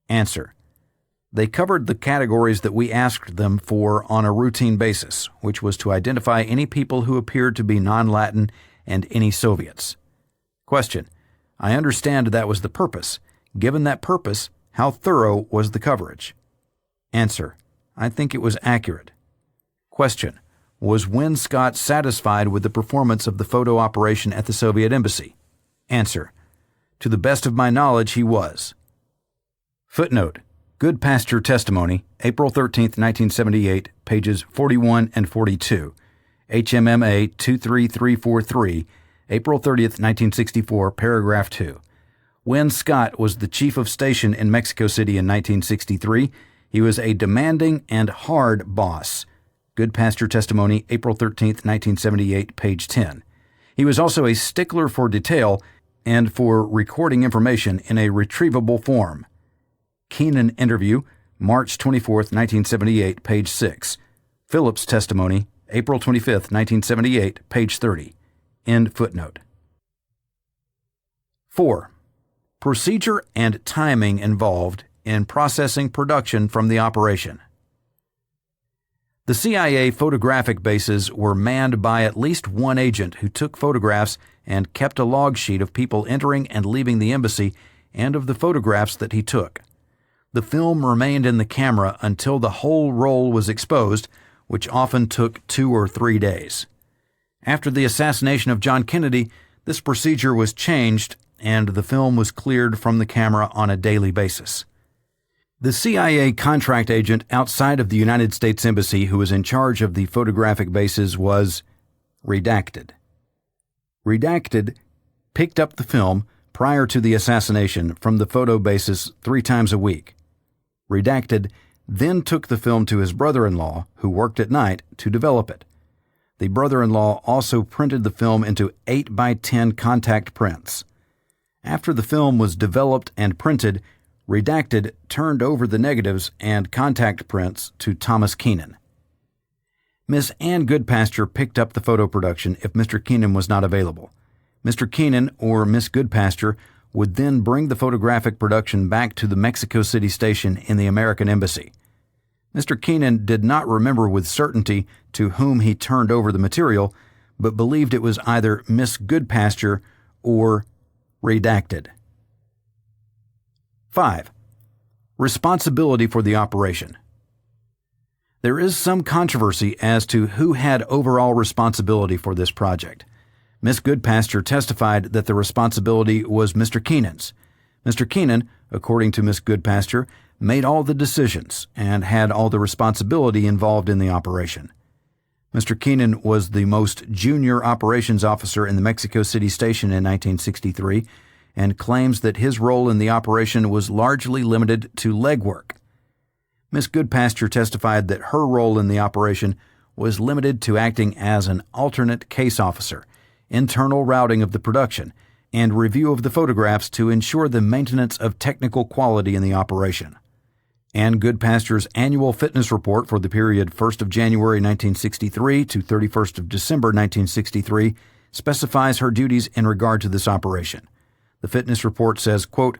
Answer: they covered the categories that we asked them for on a routine basis, which was to identify any people who appeared to be non-Latin and any Soviets. Question: I understand that was the purpose. Given that purpose, how thorough was the coverage? Answer: I think it was accurate. Question: was Win Scott satisfied with the performance of the photo operation at the Soviet Embassy? Answer: to the best of my knowledge, he was. Footnote: Good Pasture Testimony, April 13, 1978, pages 41 and 42. HMMA 23343, April 30, 1964, paragraph 2. Win Scott was the chief of station in Mexico City in 1963. He was a demanding and hard boss. Goodpasture testimony, April 13th, 1978, page 10. He was also a stickler for detail and for recording information in a retrievable form. Keenan interview, March 24th, 1978, page 6. Phillips testimony, April 25th, 1978, page 30. End footnote. 4. Procedure and timing involved in processing production from the operation. The CIA photographic bases were manned by at least one agent who took photographs and kept a log sheet of people entering and leaving the embassy and of the photographs that he took. The film remained in the camera until the whole roll was exposed, which often took 2 or 3 days. After the assassination of John Kennedy, this procedure was changed and the film was cleared from the camera on a daily basis. The CIA contract agent outside of the United States Embassy who was in charge of the photographic bases was Redacted. Redacted picked up the film prior to the assassination from the photo bases 3 times a week. Redacted then took the film to his brother-in-law, who worked at night, to develop it. The brother-in-law also printed the film into 8x10 contact prints. After the film was developed and printed, Redacted turned over the negatives and contact prints to Thomas Keenan. Miss Ann Goodpasture picked up the photo production if Mr. Keenan was not available. Mr. Keenan or Miss Goodpasture would then bring the photographic production back to the Mexico City station in the American Embassy. Mr. Keenan did not remember with certainty to whom he turned over the material, but believed it was either Miss Goodpasture or Redacted. 5. Responsibility for the operation. There is some controversy as to who had overall responsibility for this project. Miss Goodpasture testified that the responsibility was Mr. Keenan's. Mr. Keenan, according to Miss Goodpasture, made all the decisions and had all the responsibility involved in the operation. Mr. Keenan was the most junior operations officer in the Mexico City station in 1963 and claims that his role in the operation was largely limited to legwork. Miss Goodpasture testified that her role in the operation was limited to acting as an alternate case officer, internal routing of the production, and review of the photographs to ensure the maintenance of technical quality in the operation. Ann Goodpasture's annual fitness report for the period 1st of January 1963 to 31st of December 1963 specifies her duties in regard to this operation. The fitness report says, quote,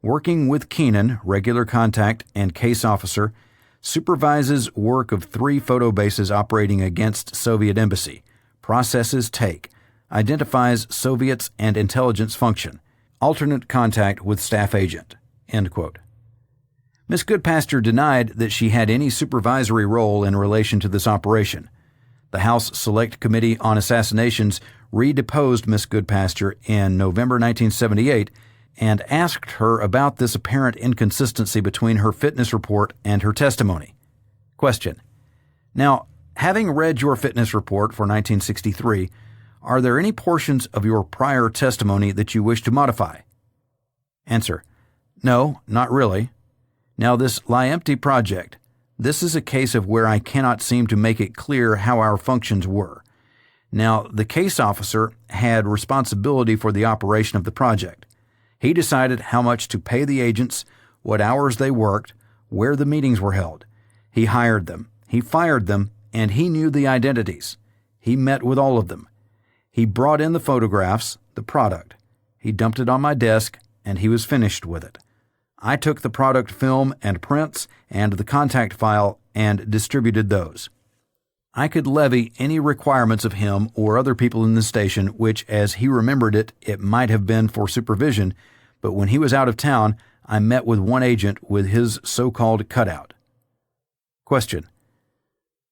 "Working with Keenan, regular contact, and case officer, supervises work of 3 photo bases operating against Soviet embassy, processes take, identifies Soviets and intelligence function, alternate contact with staff agent." End quote. Miss Goodpasture denied that she had any supervisory role in relation to this operation. The House Select Committee on Assassinations redeposed Miss Goodpasture in November 1978 and asked her about this apparent inconsistency between her fitness report and her testimony. Question: Now, having read your fitness report for 1963, are there any portions of your prior testimony that you wish to modify? Answer: No, not really. Now, this lie empty project, this is a case of where I cannot seem to make it clear how our functions were. Now, the case officer had responsibility for the operation of the project. He decided how much to pay the agents, what hours they worked, where the meetings were held. He hired them, he fired them, and he knew the identities. He met with all of them. He brought in the photographs, the product. He dumped it on my desk, and he was finished with it. I took the product film and prints and the contact file and distributed those. I could levy any requirements of him or other people in the station which, as he remembered it, it might have been for supervision, but when he was out of town, I met with one agent with his so-called cutout. Question: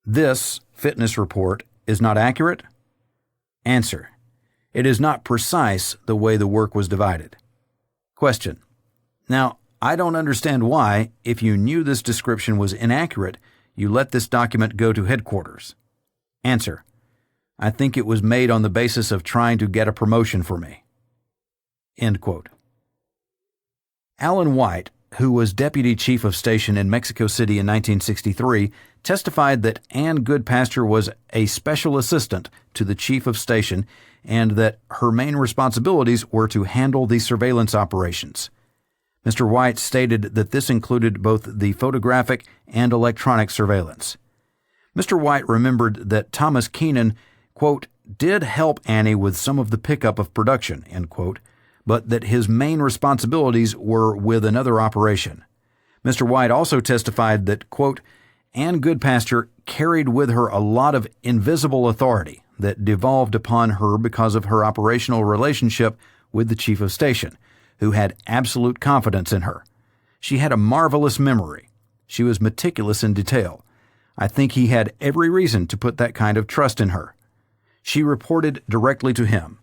This fitness report is not accurate? Answer: It is not precise the way the work was divided. Question: Now, I don't understand why, if you knew this description was inaccurate, you let this document go to headquarters. Answer: I think it was made on the basis of trying to get a promotion for me. End quote. Alan White, who was deputy chief of station in Mexico City in 1963, testified that Ann Goodpaster was a special assistant to the chief of station and that her main responsibilities were to handle the surveillance operations. Mr. White stated that this included both the photographic and electronic surveillance. Mr. White remembered that Thomas Keenan, quote, did help Annie with some of the pickup of production, end quote, but that his main responsibilities were with another operation. Mr. White also testified that, quote, Ann Goodpaster carried with her a lot of invisible authority that devolved upon her because of her operational relationship with the chief of station, who had absolute confidence in her. She had a marvelous memory. She was meticulous in detail. I think he had every reason to put that kind of trust in her. She reported directly to him.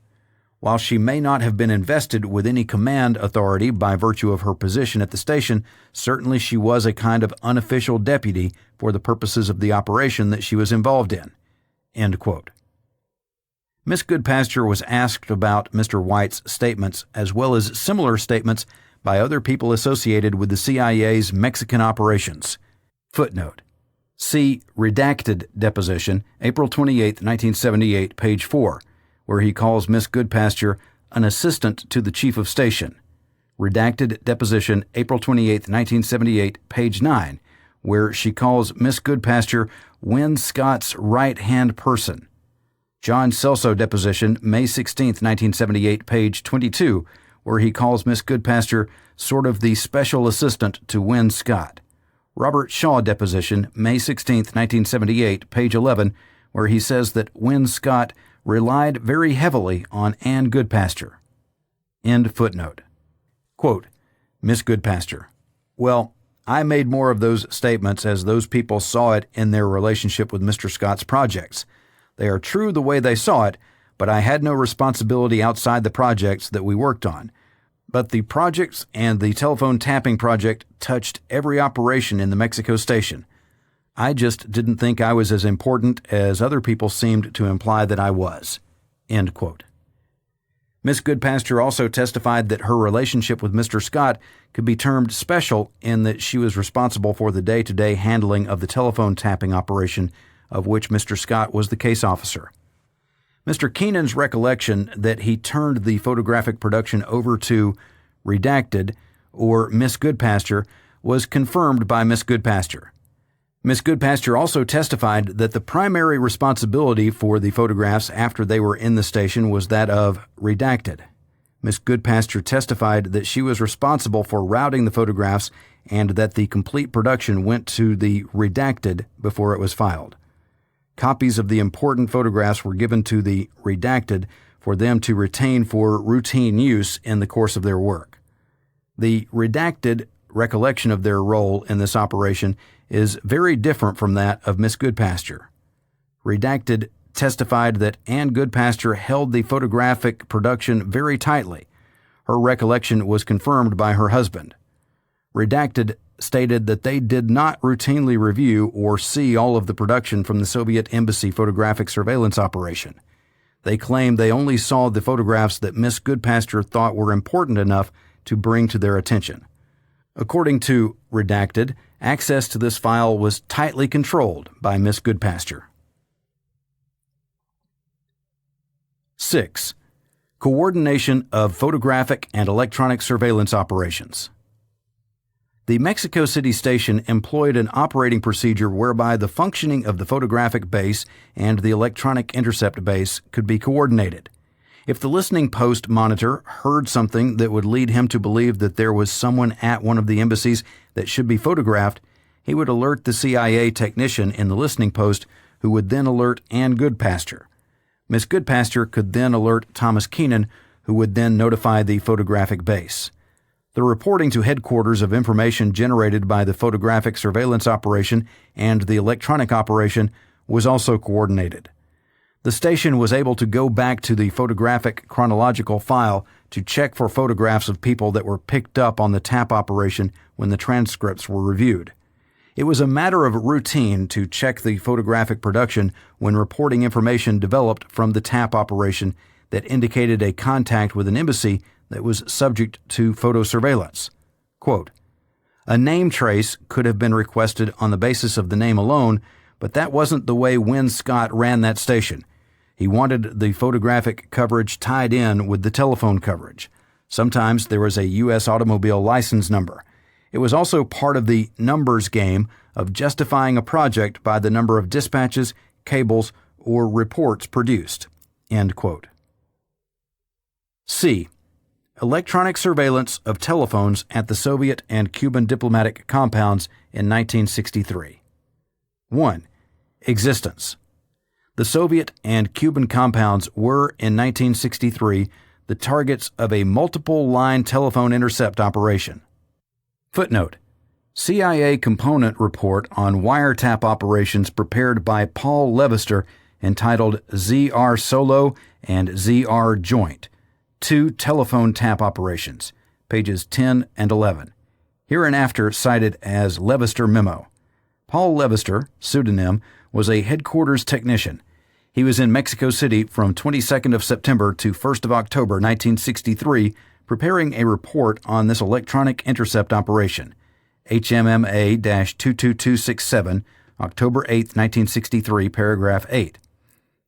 While she may not have been invested with any command authority by virtue of her position at the station, certainly she was a kind of unofficial deputy for the purposes of the operation that she was involved in. End quote. Miss Goodpaster was asked about Mr. White's statements as well as similar statements by other people associated with the CIA's Mexican operations. Footnote. See Redacted Deposition, April 28, 1978, page 4, where he calls Miss Goodpaster an assistant to the chief of station. Redacted Deposition, April 28, 1978, page 9, where she calls Miss Goodpaster Win Scott's right-hand person. John Celso Deposition, May 16, 1978, page 22, where he calls Miss Goodpaster sort of the special assistant to Win Scott. Robert Shaw Deposition, May 16, 1978, page 11, where he says that Win Scott relied very heavily on Ann Goodpaster. End footnote. Quote, Miss Goodpaster. Well, I made more of those statements as those people saw it in their relationship with Mr. Scott's projects. They are true the way they saw it, but I had no responsibility outside the projects that we worked on. But the projects and the telephone tapping project touched every operation in the Mexico station. I just didn't think I was as important as other people seemed to imply that I was. End quote. Miss Goodpaster also testified that her relationship with Mr. Scott could be termed special in that she was responsible for the day-to-day handling of the telephone tapping operation of which Mr. Scott was the case officer. Mr. Keenan's recollection that he turned the photographic production over to Redacted or Miss Goodpaster was confirmed by Miss Goodpaster. Miss Goodpaster also testified that the primary responsibility for the photographs after they were in the station was that of Redacted. Miss Goodpaster testified that she was responsible for routing the photographs and that the complete production went to the Redacted before it was filed. Copies of the important photographs were given to the Redacted for them to retain for routine use in the course of their work. The Redacted recollection of their role in this operation is very different from that of Miss Goodpaster. Redacted testified that Ann Goodpaster held the photographic production very tightly. Her recollection was confirmed by her husband. Redacted stated that they did not routinely review or see all of the production from the Soviet Embassy photographic surveillance operation. They claimed they only saw the photographs that Miss Goodpaster thought were important enough to bring to their attention. According to Redacted, access to this file was tightly controlled by Miss Goodpaster. 6. Coordination of photographic and electronic surveillance operations. The Mexico City station employed an operating procedure whereby the functioning of the photographic base and the electronic intercept base could be coordinated. If the listening post monitor heard something that would lead him to believe that there was someone at one of the embassies that should be photographed, he would alert the CIA technician in the listening post, who would then alert Ann Goodpaster. Miss Goodpaster could then alert Thomas Keenan, who would then notify the photographic base. The reporting to headquarters of information generated by the photographic surveillance operation and the electronic operation was also coordinated. The station was able to go back to the photographic chronological file to check for photographs of people that were picked up on the tap operation when the transcripts were reviewed. It was a matter of routine to check the photographic production when reporting information developed from the tap operation that indicated a contact with an embassy that was subject to photo surveillance. Quote, A name trace could have been requested on the basis of the name alone, but that wasn't the way Win Scott ran that station. He wanted the photographic coverage tied in with the telephone coverage. Sometimes there was a U.S. automobile license number. It was also part of the numbers game of justifying a project by the number of dispatches, cables, or reports produced." End quote. C. Electronic surveillance of telephones at the Soviet and Cuban diplomatic compounds in 1963. 1. Existence. The Soviet and Cuban compounds were, in 1963, the targets of a multiple-line telephone intercept operation. Footnote: CIA component report on wiretap operations prepared by Paul Levester entitled ZR Solo and ZR Joint, 2 telephone tap operations, pages 10 and 11, hereinafter cited as Levester Memo. Paul Levester, pseudonym, was a headquarters technician. He was in Mexico City from 22nd of September to 1st of October 1963, preparing a report on this electronic intercept operation, HMMA-22267, October 8, 1963, paragraph 8.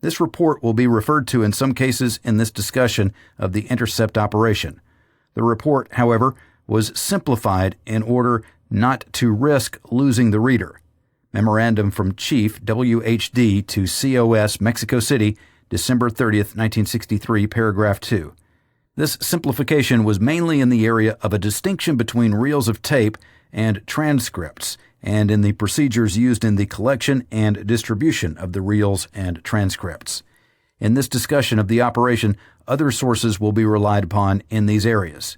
This report will be referred to in some cases in this discussion of the intercept operation. The report, however, was simplified in order not to risk losing the reader. Memorandum from Chief WHD to COS Mexico City, December 30, 1963, paragraph 2. This simplification was mainly in the area of a distinction between reels of tape and transcripts, and in the procedures used in the collection and distribution of the reels and transcripts. In this discussion of the operation, other sources will be relied upon in these areas.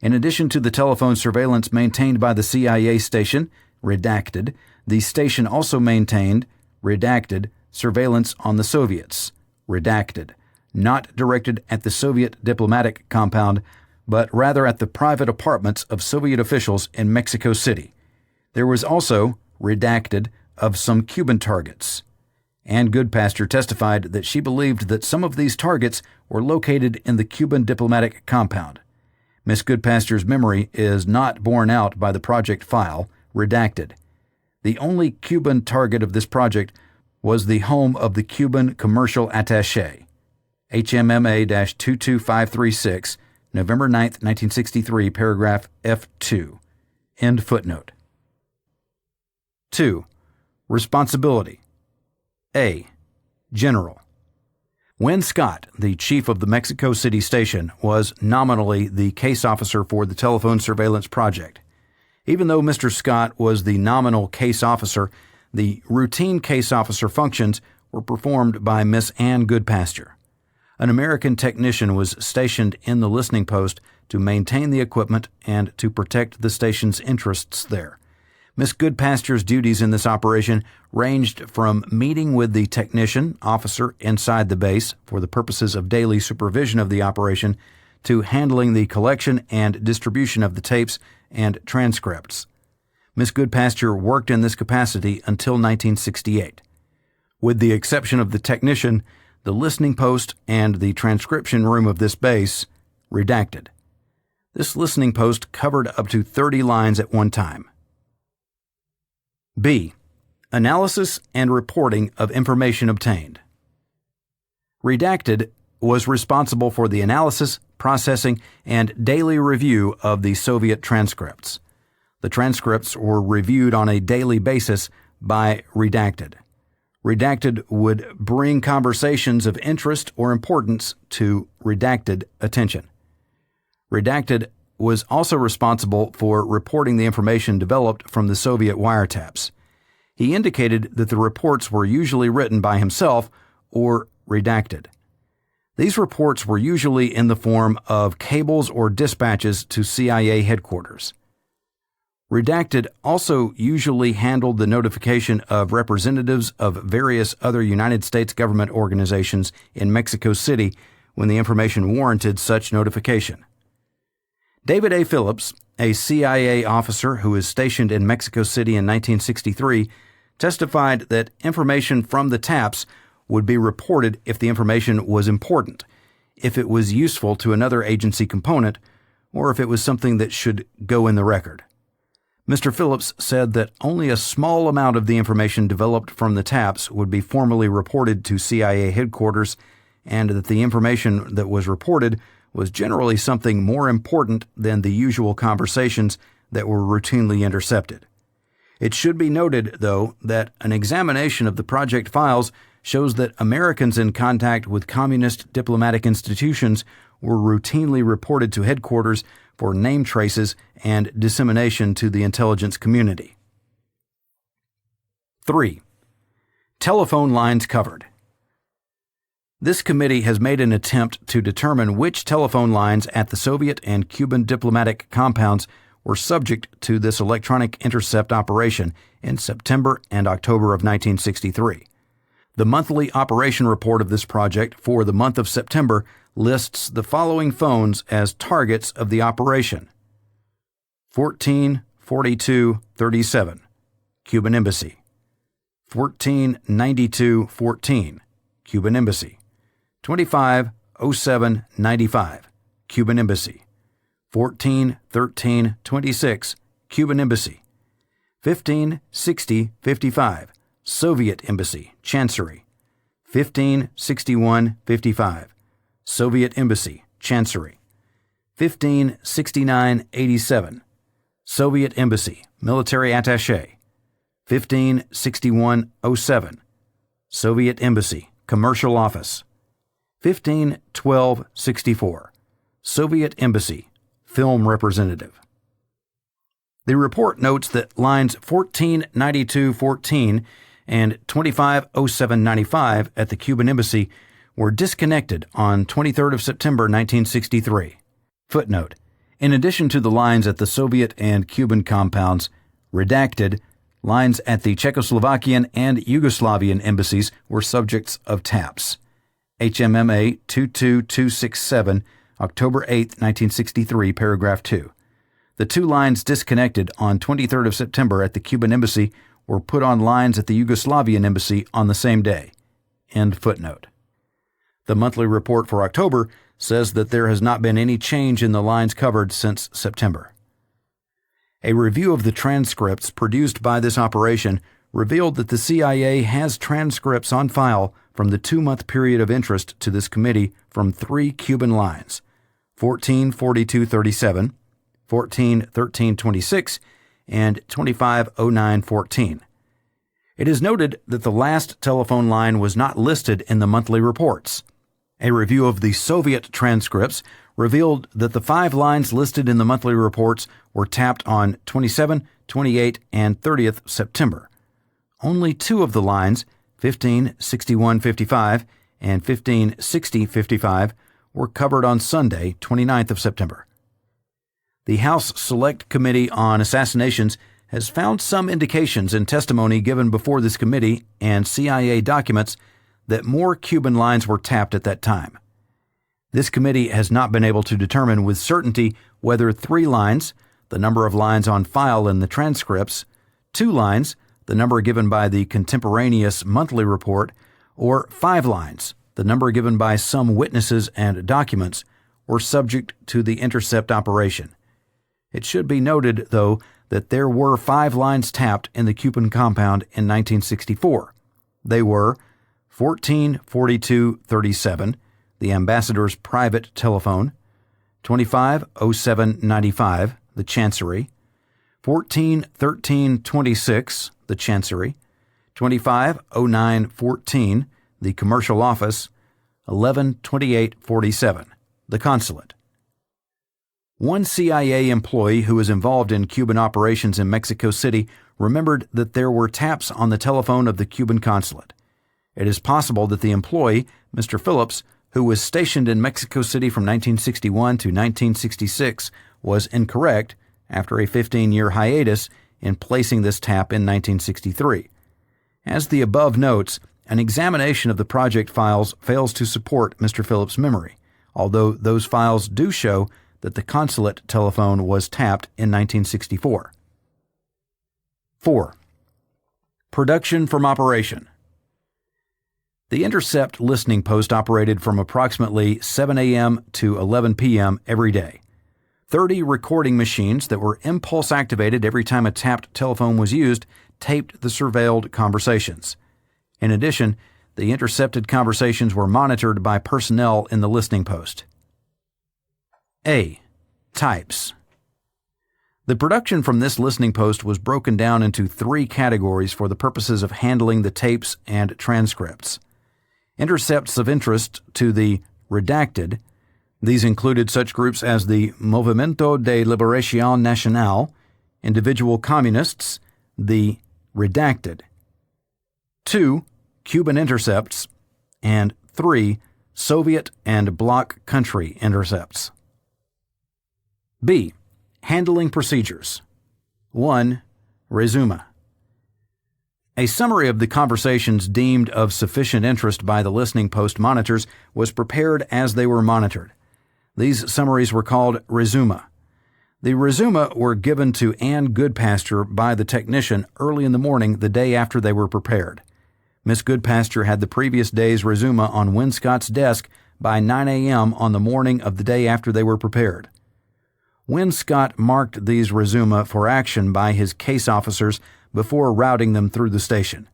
In addition to the telephone surveillance maintained by the CIA station, redacted, the station also maintained, redacted, surveillance on the Soviets, redacted, not directed at the Soviet diplomatic compound, but rather at the private apartments of Soviet officials in Mexico City. There was also, redacted, of some Cuban targets. Ann Goodpaster testified that she believed that some of these targets were located in the Cuban diplomatic compound. Miss Goodpaster's memory is not borne out by the project file, redacted. The only Cuban target of this project was the home of the Cuban commercial attaché, HMMA-22536, November 9, 1963, paragraph F2. End footnote. 2. Responsibility. A. General. Win Scott, the chief of the Mexico City station, was nominally the case officer for the telephone surveillance project. Even though Mr. Scott was the nominal case officer, the routine case officer functions were performed by Miss Ann Goodpaster. An American technician was stationed in the listening post to maintain the equipment and to protect the station's interests there. Miss Goodpaster's duties in this operation ranged from meeting with the technician officer inside the base for the purposes of daily supervision of the operation to handling the collection and distribution of the tapes and transcripts. Miss Goodpaster worked in this capacity until 1968. With the exception of the technician, the listening post and the transcription room of this base, redacted. This listening post covered up to 30 lines at one time. B. Analysis and reporting of information obtained. Redacted was responsible for the analysis, processing, and daily review of the Soviet transcripts. The transcripts were reviewed on a daily basis by redacted. Redacted would bring conversations of interest or importance to redacted attention. Redacted was also responsible for reporting the information developed from the Soviet wiretaps. He indicated that the reports were usually written by himself or redacted. These reports were usually in the form of cables or dispatches to CIA headquarters. Redacted also usually handled the notification of representatives of various other United States government organizations in Mexico City when the information warranted such notification. David A. Phillips, a CIA officer who was stationed in Mexico City in 1963, testified that information from the taps would be reported if the information was important, if it was useful to another agency component, or if it was something that should go in the record. Mr. Phillips said that only a small amount of the information developed from the taps would be formally reported to CIA headquarters, and that the information that was reported was generally something more important than the usual conversations that were routinely intercepted. It should be noted, though, that an examination of the project files shows that Americans in contact with communist diplomatic institutions were routinely reported to headquarters for name traces and dissemination to the intelligence community. 3. Telephone lines covered. This committee has made an attempt to determine which telephone lines at the Soviet and Cuban diplomatic compounds were subject to this electronic intercept operation in September and October of 1963. The monthly operation report of this project for the month of September lists the following phones as targets of the operation: 144237, Cuban Embassy; 149214, Cuban Embassy; 250795, Cuban Embassy; 141326, Cuban Embassy; 156055, Soviet Embassy, Chancery; 156155, Soviet Embassy, Chancery; 156987, Soviet Embassy, Military Attaché; 156107, Soviet Embassy, Commercial Office; 151264, Soviet Embassy, Film Representative. The report notes that lines 149214 and 250795 at the Cuban Embassy were disconnected on 23rd of September 1963. Footnote: in addition to the lines at the Soviet and Cuban compounds, redacted, lines at the Czechoslovakian and Yugoslavian embassies were subjects of taps. HMMA 22267, October 8, 1963, paragraph 2. The two lines disconnected on 23rd of September at the Cuban Embassy were put on lines at the Yugoslavian Embassy on the same day. End footnote. The monthly report for October says that there has not been any change in the lines covered since September. A review of the transcripts produced by this operation revealed that the CIA has transcripts on file from the 2-month period of interest to this committee from 3 Cuban lines: 144237, 141326, and 250914. It is noted that the last telephone line was not listed in the monthly reports. A review of the Soviet transcripts revealed that the 5 lines listed in the monthly reports were tapped on 27, 28, and 30th September. Only 2 of the lines, 156155 and 156055, were covered on Sunday, 29th of September. The House Select Committee on Assassinations has found some indications in testimony given before this committee and CIA documents that more Cuban lines were tapped at that time. This committee has not been able to determine with certainty whether 3 lines, the number of lines on file in the transcripts, 2 lines, the number given by the contemporaneous monthly report, or 5 lines, the number given by some witnesses and documents, were subject to the intercept operation. It should be noted, though, that there were 5 lines tapped in the Cuban compound in 1964. They were 144237, the ambassador's private telephone; 250795, the Chancery; 141326, the Chancery; 250914, the Commercial Office; 112847, the Consulate. One CIA employee who was involved in Cuban operations in Mexico City remembered that there were taps on the telephone of the Cuban consulate. It is possible that the employee, Mr. Phillips, who was stationed in Mexico City from 1961 to 1966, was incorrect, after a 15-year hiatus, in placing this tap in 1963. As the above notes, an examination of the project files fails to support Mr. Phillips' memory, although those files do show that the consulate telephone was tapped in 1964. 4. Production from operation. The intercept listening post operated from approximately 7 a.m. to 11 p.m. every day. 30 recording machines that were impulse activated every time a tapped telephone was used taped the surveilled conversations. In addition, the intercepted conversations were monitored by personnel in the listening post. A. Types. The production from this listening post was broken down into 3 categories for the purposes of handling the tapes and transcripts. Intercepts of interest to the redacted. These included such groups as the Movimiento de Liberación Nacional, individual communists, the redacted. 2. Cuban intercepts, and 3. Soviet and bloc country intercepts. B. Handling procedures. 1. Resume. A summary of the conversations deemed of sufficient interest by the listening post monitors was prepared as they were monitored. These summaries were called resume. The resume were given to Ann Goodpasture by the technician early in the morning the day after they were prepared. Miss Goodpasture had the previous day's resume on Winscott's desk by 9 a.m. on the morning of the day after they were prepared. Winscott marked these resume for action by his case officers before routing them through the station.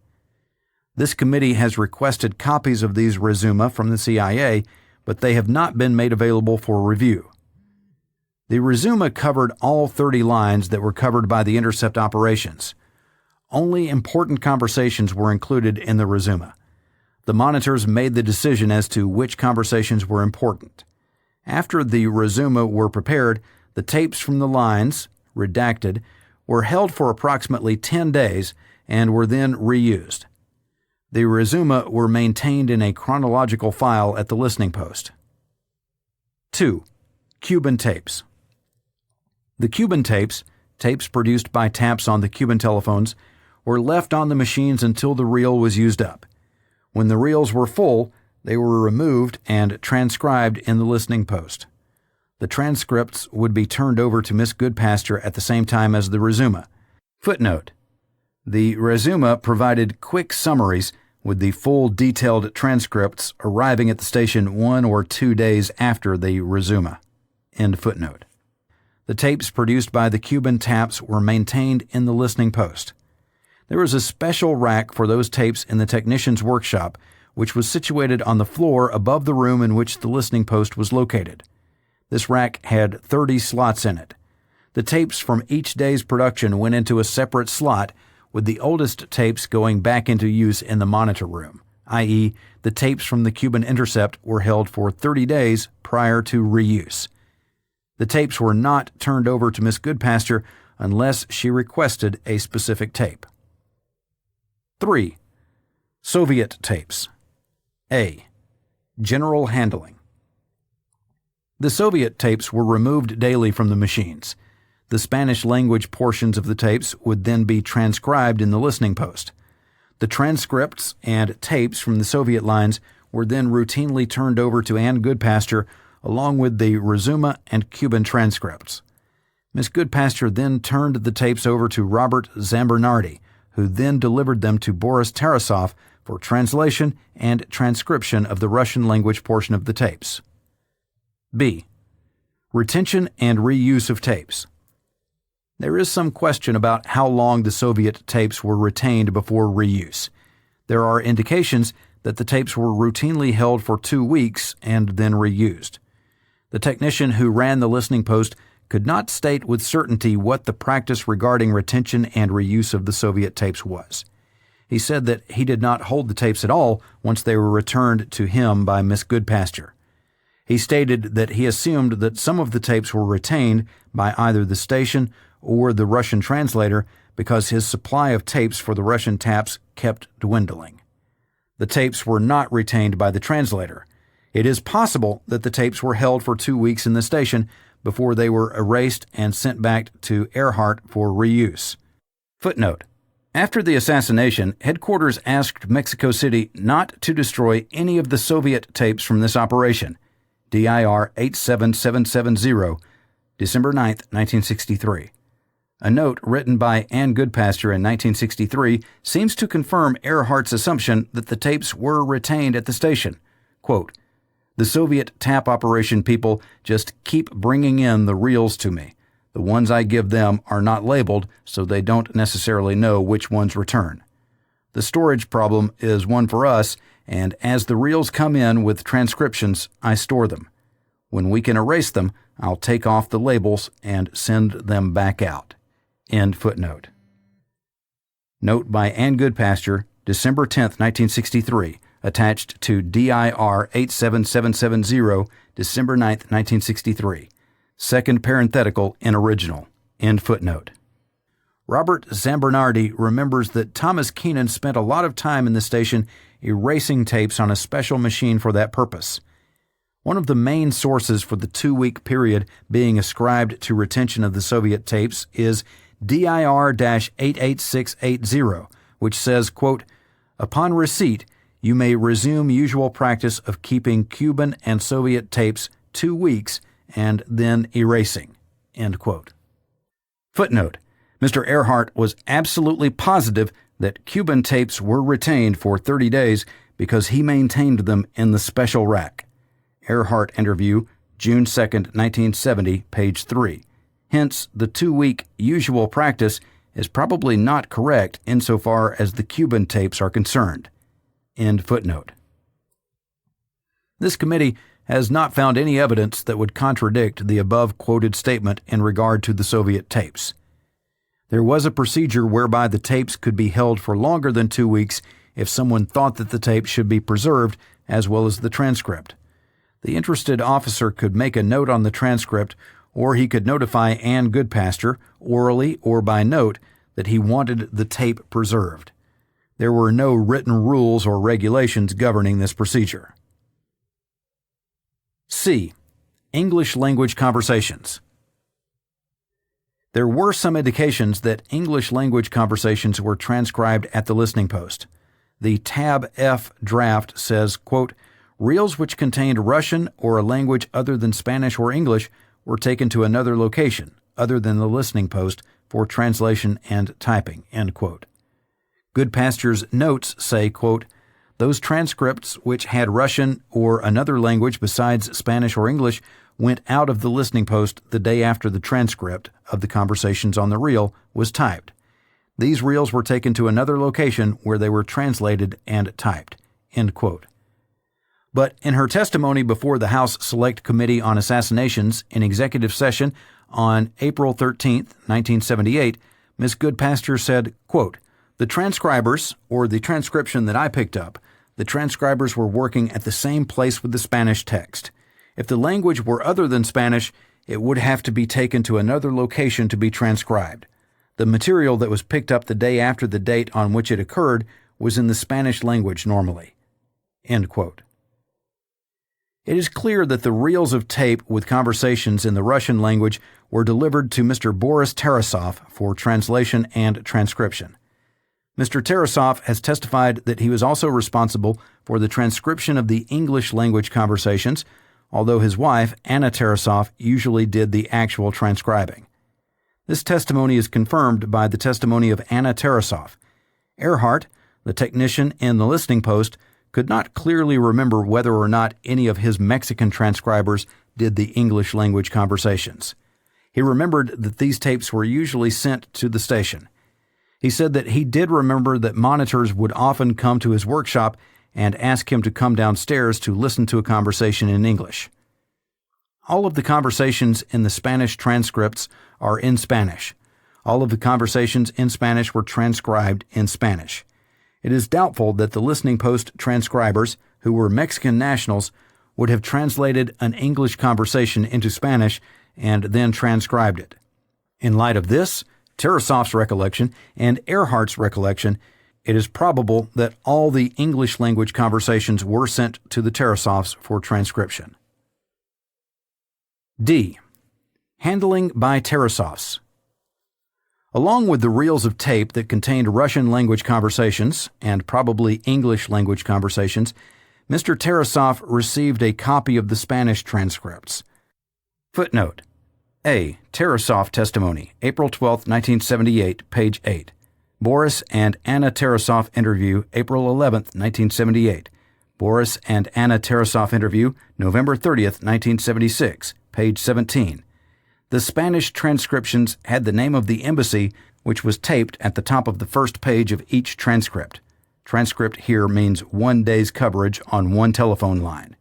This committee has requested copies of these resume from the CIA, but they have not been made available for review. The resume covered all 30 lines that were covered by the intercept operations. Only important conversations were included in the resume. The monitors made the decision as to which conversations were important. After the resume were prepared, the tapes from the lines, redacted, were held for approximately 10 days and were then reused. The resume were maintained in a chronological file at the listening post. 2. Cuban tapes. The Cuban tapes, tapes produced by taps on the Cuban telephones, were left on the machines until the reel was used up. When the reels were full, they were removed and transcribed in the listening post. The transcripts would be turned over to Miss Goodpasture at the same time as the resume. Footnote: the resume provided quick summaries, with the full detailed transcripts arriving at the station 1 or 2 days after the resume. End footnote. The tapes produced by the Cuban taps were maintained in the listening post. There was a special rack for those tapes in the technician's workshop, which was situated on the floor above the room in which the listening post was located. This rack had 30 slots in it. The tapes from each day's production went into a separate slot, with the oldest tapes going back into use in the monitor room, i.e., the tapes from the Cuban intercept were held for 30 days prior to reuse. The tapes were not turned over to Miss Goodpasture unless she requested a specific tape. 3. Soviet tapes. A. General handling. The Soviet tapes were removed daily from the machines. The Spanish-language portions of the tapes would then be transcribed in the listening post. The transcripts and tapes from the Soviet lines were then routinely turned over to Ann Goodpasture along with the resume and Cuban transcripts. Miss Goodpasture then turned the tapes over to Robert Zambernardi, who then delivered them to Boris Tarasov for translation and transcription of the Russian-language portion of the tapes. B. Retention and reuse of tapes. There is some question about how long the Soviet tapes were retained before reuse. There are indications that the tapes were routinely held for 2 weeks and then reused. The technician who ran the listening post could not state with certainty what the practice regarding retention and reuse of the Soviet tapes was. He said that he did not hold the tapes at all once they were returned to him by Miss Goodpasture. He stated that he assumed that some of the tapes were retained by either the station or the Russian translator because his supply of tapes for the Russian taps kept dwindling. The tapes were not retained by the translator. It is possible that the tapes were held for 2 weeks in the station before they were erased and sent back to Earhart for reuse. Footnote: after the assassination, headquarters asked Mexico City not to destroy any of the Soviet tapes from this operation. DIR 87770, December 9, 1963. A note written by Ann Goodpasture in 1963 seems to confirm Earhart's assumption that the tapes were retained at the station. Quote, The Soviet tap operation people just keep bringing in the reels to me. The ones I give them are not labeled, so they don't necessarily know which ones return. The storage problem is one for us, and as the reels come in with transcriptions, I store them. When we can erase them, I'll take off the labels and send them back out. End footnote. Note by Ann Goodpasture, December 10, 1963, attached to DIR 87770, December 9, 1963. Second parenthetical in original. End footnote. Robert Zambernardi remembers that Thomas Keenan spent a lot of time in the station erasing tapes on a special machine for that purpose. One of the main sources for the 2-week period being ascribed to retention of the Soviet tapes is DIR-88680, which says, quote, "Upon receipt, you may resume usual practice of keeping Cuban and Soviet tapes 2 weeks and then erasing." End quote. Footnote: Mr. Earhart was absolutely positive that Cuban tapes were retained for 30 days because he maintained them in the special rack. Earhart interview, June 2, 1970, page 3. Hence, the 2-week usual practice is probably not correct insofar as the Cuban tapes are concerned. End footnote. This committee has not found any evidence that would contradict the above-quoted statement in regard to the Soviet tapes. There was a procedure whereby the tapes could be held for longer than 2 weeks if someone thought that the tape should be preserved, as well as the transcript. The interested officer could make a note on the transcript, or he could notify Ann Goodpasture, orally or by note, that he wanted the tape preserved. There were no written rules or regulations governing this procedure. C. English language conversations. There were some indications that English language conversations were transcribed at the listening post. The Tab F draft says, quote, "Reels which contained Russian or a language other than Spanish or English were taken to another location, other than the listening post, for translation and typing." End quote. Goodpasture's notes say, quote, "Those transcripts which had Russian or another language besides Spanish or English went out of the listening post the day after the transcript of the conversations on the reel was typed. These reels were taken to another location where they were translated and typed." End quote. But in her testimony before the House Select Committee on Assassinations in executive session on April 13, 1978, Ms. Goodpasture said, quote, "The transcribers, or the transcription that I picked up, the transcribers were working at the same place with the Spanish text. If the language were other than Spanish, it would have to be taken to another location to be transcribed. The material that was picked up the day after the date on which it occurred was in the Spanish language normally." End quote. It is clear that the reels of tape with conversations in the Russian language were delivered to Mr. Boris Tarasov for translation and transcription. Mr. Tarasov has testified that he was also responsible for the transcription of the English language conversations, although his wife, Anna Tarasov, usually did the actual transcribing. This testimony is confirmed by the testimony of Anna Tarasov. Earhart, the technician in the listening post, could not clearly remember whether or not any of his Mexican transcribers did the English language conversations. He remembered that these tapes were usually sent to the station. He said that he did remember that monitors would often come to his workshop and ask him to come downstairs to listen to a conversation in English. All of the conversations in the Spanish transcripts are in Spanish. All of the conversations in Spanish were transcribed in Spanish. It is doubtful that the listening post transcribers, who were Mexican nationals, would have translated an English conversation into Spanish and then transcribed it. In light of this, Tarasov's recollection, and Earhart's recollection, it is probable that all the English language conversations were sent to the Tarasovs for transcription. D. Handling by Tarasovs. Along with the reels of tape that contained Russian language conversations and probably English language conversations, Mr. Tarasov received a copy of the Spanish transcripts. Footnote: A. Tarasov testimony, April 12, 1978, page 8. Boris and Anna Tarasov interview, April 11, 1978. Boris and Anna Tarasov interview, November 30th, 1976, page 17. The Spanish transcriptions had the name of the embassy, which was taped at the top of the first page of each transcript. Transcript here means 1 day's coverage on one telephone line.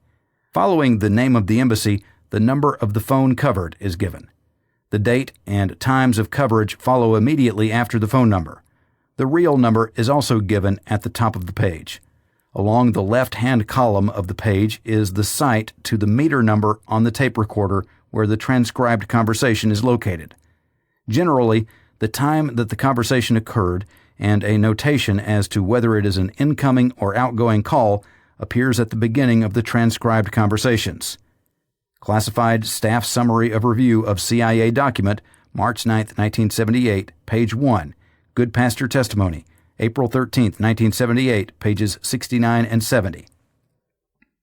Following the name of the embassy, the number of the phone covered is given. The date and times of coverage follow immediately after the phone number. The real number is also given at the top of the page. Along the left-hand column of the page is the site to the meter number on the tape recorder where the transcribed conversation is located. Generally, the time that the conversation occurred and a notation as to whether it is an incoming or outgoing call appears at the beginning of the transcribed conversations. Classified Staff Summary of Review of CIA Document, March 9, 1978, page 1. Good Pastor Testimony, April 13, 1978, pages 69 and 70.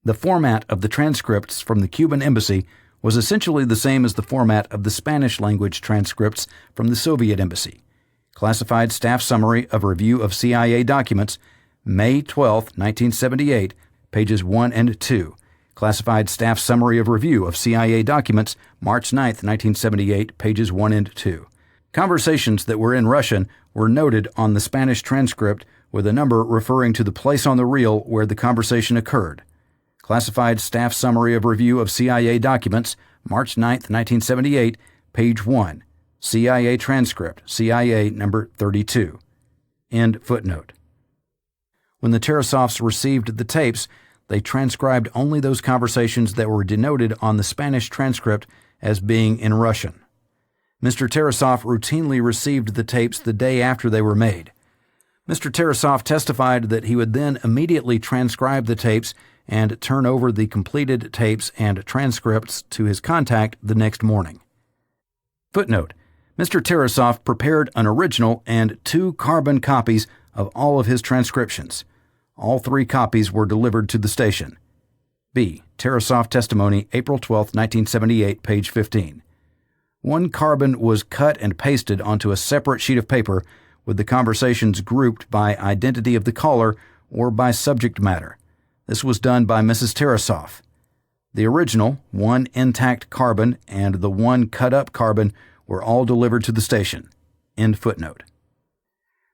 The format of the transcripts from the Cuban embassy was essentially the same as the format of the Spanish-language transcripts from the Soviet embassy. Classified Staff Summary of Review of CIA Documents, May 12, 1978, pages 1 and 2. Classified Staff Summary of Review of CIA Documents, March 9, 1978, pages 1 and 2. Conversations that were in Russian were noted on the Spanish transcript with a number referring to the place on the reel where the conversation occurred. Classified Staff Summary of Review of CIA Documents, March 9, 1978, page 1. CIA Transcript, CIA number 32. End footnote. When the Tarasovs received the tapes, they transcribed only those conversations that were denoted on the Spanish transcript as being in Russian. Mr. Tarasov routinely received the tapes the day after they were made. Mr. Tarasov testified that he would then immediately transcribe the tapes and turn over the completed tapes and transcripts to his contact the next morning. Footnote: Mr. Tarasov prepared an original and 2 carbon copies of all of his transcriptions. All 3 copies were delivered to the station. B. Tarasov Testimony, April 12, 1978, page 15. 1 carbon was cut and pasted onto a separate sheet of paper with the conversations grouped by identity of the caller or by subject matter. This was done by Mrs. Tarasov. The original, 1 intact carbon, and the 1 cut-up carbon were all delivered to the station. End footnote.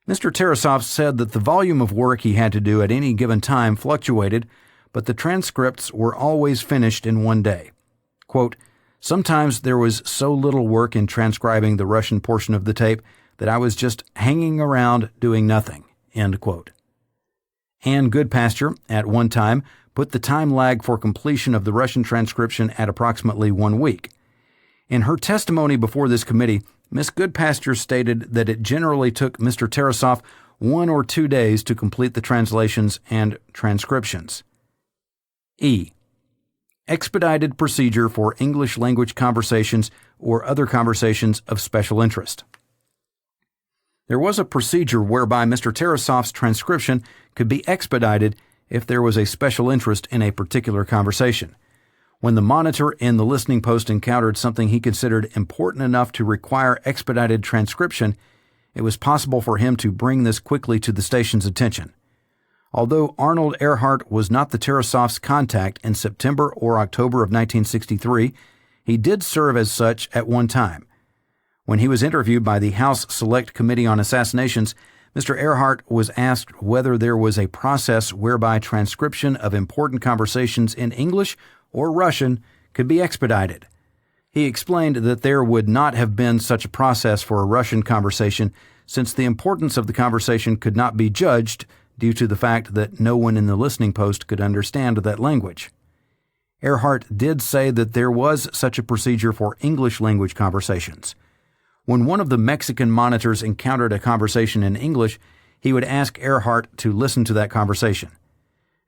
Mr. Tarasov said that the volume of work he had to do at any given time fluctuated, but the transcripts were always finished in 1 day. Quote, "Sometimes there was so little work in transcribing the Russian portion of the tape that I was just hanging around doing nothing." End quote. Ann Goodpasture, at one time, put the time lag for completion of the Russian transcription at approximately 1 week. In her testimony before this committee, Ms. Goodpasture stated that it generally took Mr. Tarasov 1 or 2 days to complete the translations and transcriptions. E. Expedited procedure for English language conversations or other conversations of special interest. There was a procedure whereby Mr. Tarasov's transcription could be expedited if there was a special interest in a particular conversation. When the monitor in the listening post encountered something he considered important enough to require expedited transcription, it was possible for him to bring this quickly to the station's attention. Although Arnold Earhart was not the Tarasov's contact in September or October of 1963, he did serve as such at one time. When he was interviewed by the House Select Committee on Assassinations, Mr. Earhart was asked whether there was a process whereby transcription of important conversations in English or Russian could be expedited. He explained that there would not have been such a process for a Russian conversation since the importance of the conversation could not be judged due to the fact that no one in the listening post could understand that language. Earhart did say that there was such a procedure for English language conversations. When one of the Mexican monitors encountered a conversation in English, he would ask Earhart to listen to that conversation.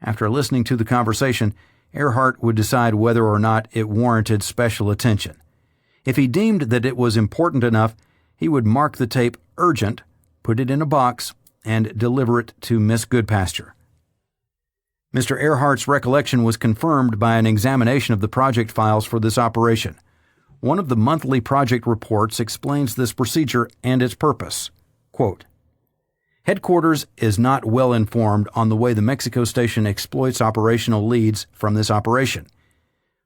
After listening to the conversation, Earhart would decide whether or not it warranted special attention. If he deemed that it was important enough, he would mark the tape urgent, put it in a box, and deliver it to Miss Goodpasture. Mr. Earhart's recollection was confirmed by an examination of the project files for this operation. One of the monthly project reports explains this procedure and its purpose. Quote, Headquarters is not well informed on the way the Mexico station exploits operational leads from this operation.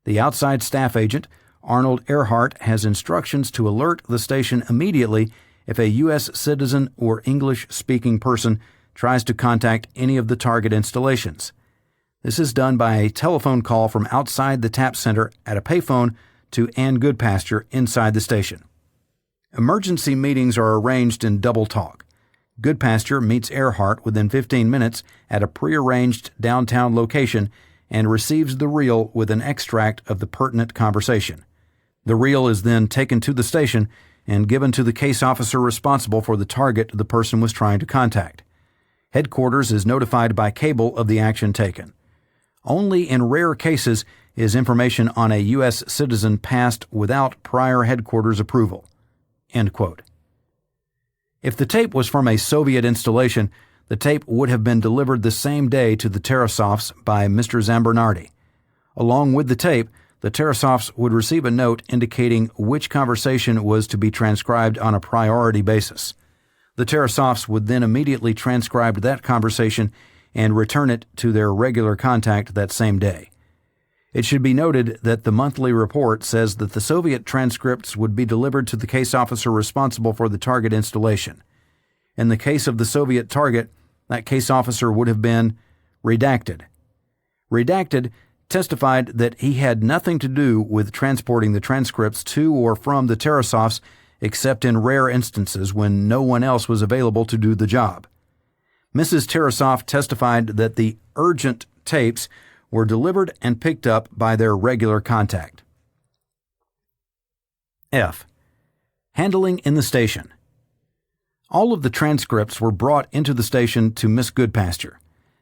The outside staff agent, Arnold Earhart, has instructions to alert the station immediately if a U.S. citizen or English-speaking person tries to contact any of the target installations. This is done by a telephone call from outside the tap center at a payphone to Ann Goodpasture inside the station. Emergency meetings are arranged in double talk. Goodpasture meets Earhart within 15 minutes at a prearranged downtown location and receives the reel with an extract of the pertinent conversation. The reel is then taken to the station and given to the case officer responsible for the target the person was trying to contact. Headquarters is notified by cable of the action taken. Only in rare cases is information on a U.S. citizen passed without prior headquarters approval." End quote. If the tape was from a Soviet installation, the tape would have been delivered the same day to the Tarasovs by Mr. Zambernardi. Along with the tape, the Tarasovs would receive a note indicating which conversation was to be transcribed on a priority basis. The Tarasovs would then immediately transcribe that conversation and return it to their regular contact that same day. It should be noted that the monthly report says that the Soviet transcripts would be delivered to the case officer responsible for the target installation. In the case of the Soviet target, that case officer would have been redacted. Redacted testified that he had nothing to do with transporting the transcripts to or from the Tarasovs except in rare instances when no one else was available to do the job. Mrs. Tarasov testified that the urgent tapes were delivered and picked up by their regular contact. F. Handling in the station. All of the transcripts were brought into the station to Miss Goodpasture.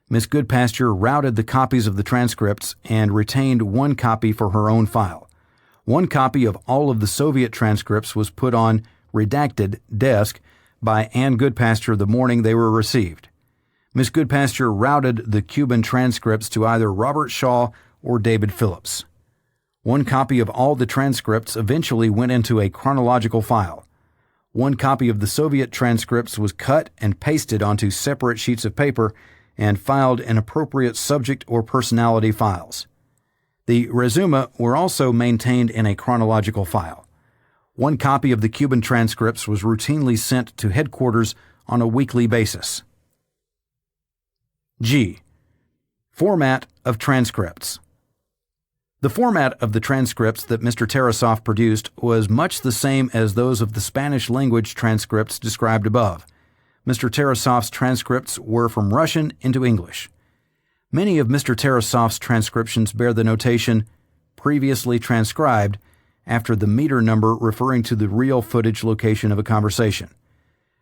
Miss Goodpasture routed the copies of the transcripts and retained one copy for her own file. One copy of all of the Soviet transcripts was put on redacted desk by Ann Goodpasture the morning they were received. Miss Goodpasture routed the Cuban transcripts to either Robert Shaw or David Phillips. One copy of all the transcripts eventually went into a chronological file. One copy of the Soviet transcripts was cut and pasted onto separate sheets of paper and filed in appropriate subject or personality files. The resume were also maintained in a chronological file. One copy of the Cuban transcripts was routinely sent to headquarters on a weekly basis. G. Format of transcripts. The format of the transcripts that Mr. Tarasov produced was much the same as those of the Spanish-language transcripts described above. Mr. Tarasov's transcripts were from Russian into English. Many of Mr. Tarasov's transcriptions bear the notation "previously transcribed" after the meter number referring to the real footage location of a conversation.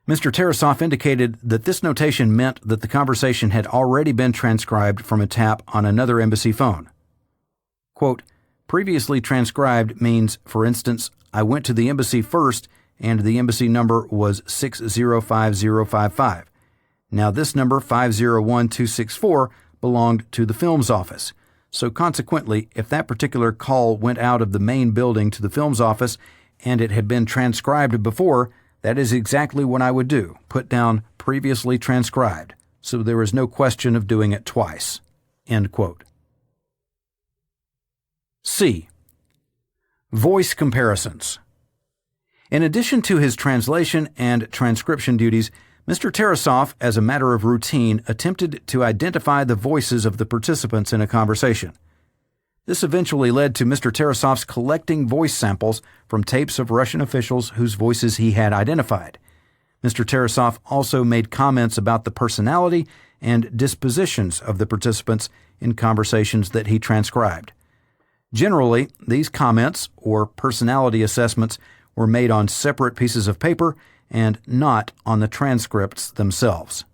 Mr. Tarasov indicated that this notation meant that the conversation had already been transcribed from a tap on another embassy phone. Quote, "Previously transcribed" means, for instance, I went to the embassy first and the embassy number was 605055. Now this number 501264 belonged to the film's office. So consequently, if that particular call went out of the main building to the film's office and it had been transcribed before, that is exactly what I would do, put down "previously transcribed," so there is no question of doing it twice. End quote. C. Voice comparisons. In addition to his translation and transcription duties, Mr. Tarasov, as a matter of routine, attempted to identify the voices of the participants in a conversation. This eventually led to Mr. Tarasov's collecting voice samples from tapes of Russian officials whose voices he had identified. Mr. Tarasov also made comments about the personality and dispositions of the participants in conversations that he transcribed. Generally, these comments, or personality assessments, were made on separate pieces of paper and not on the transcripts themselves.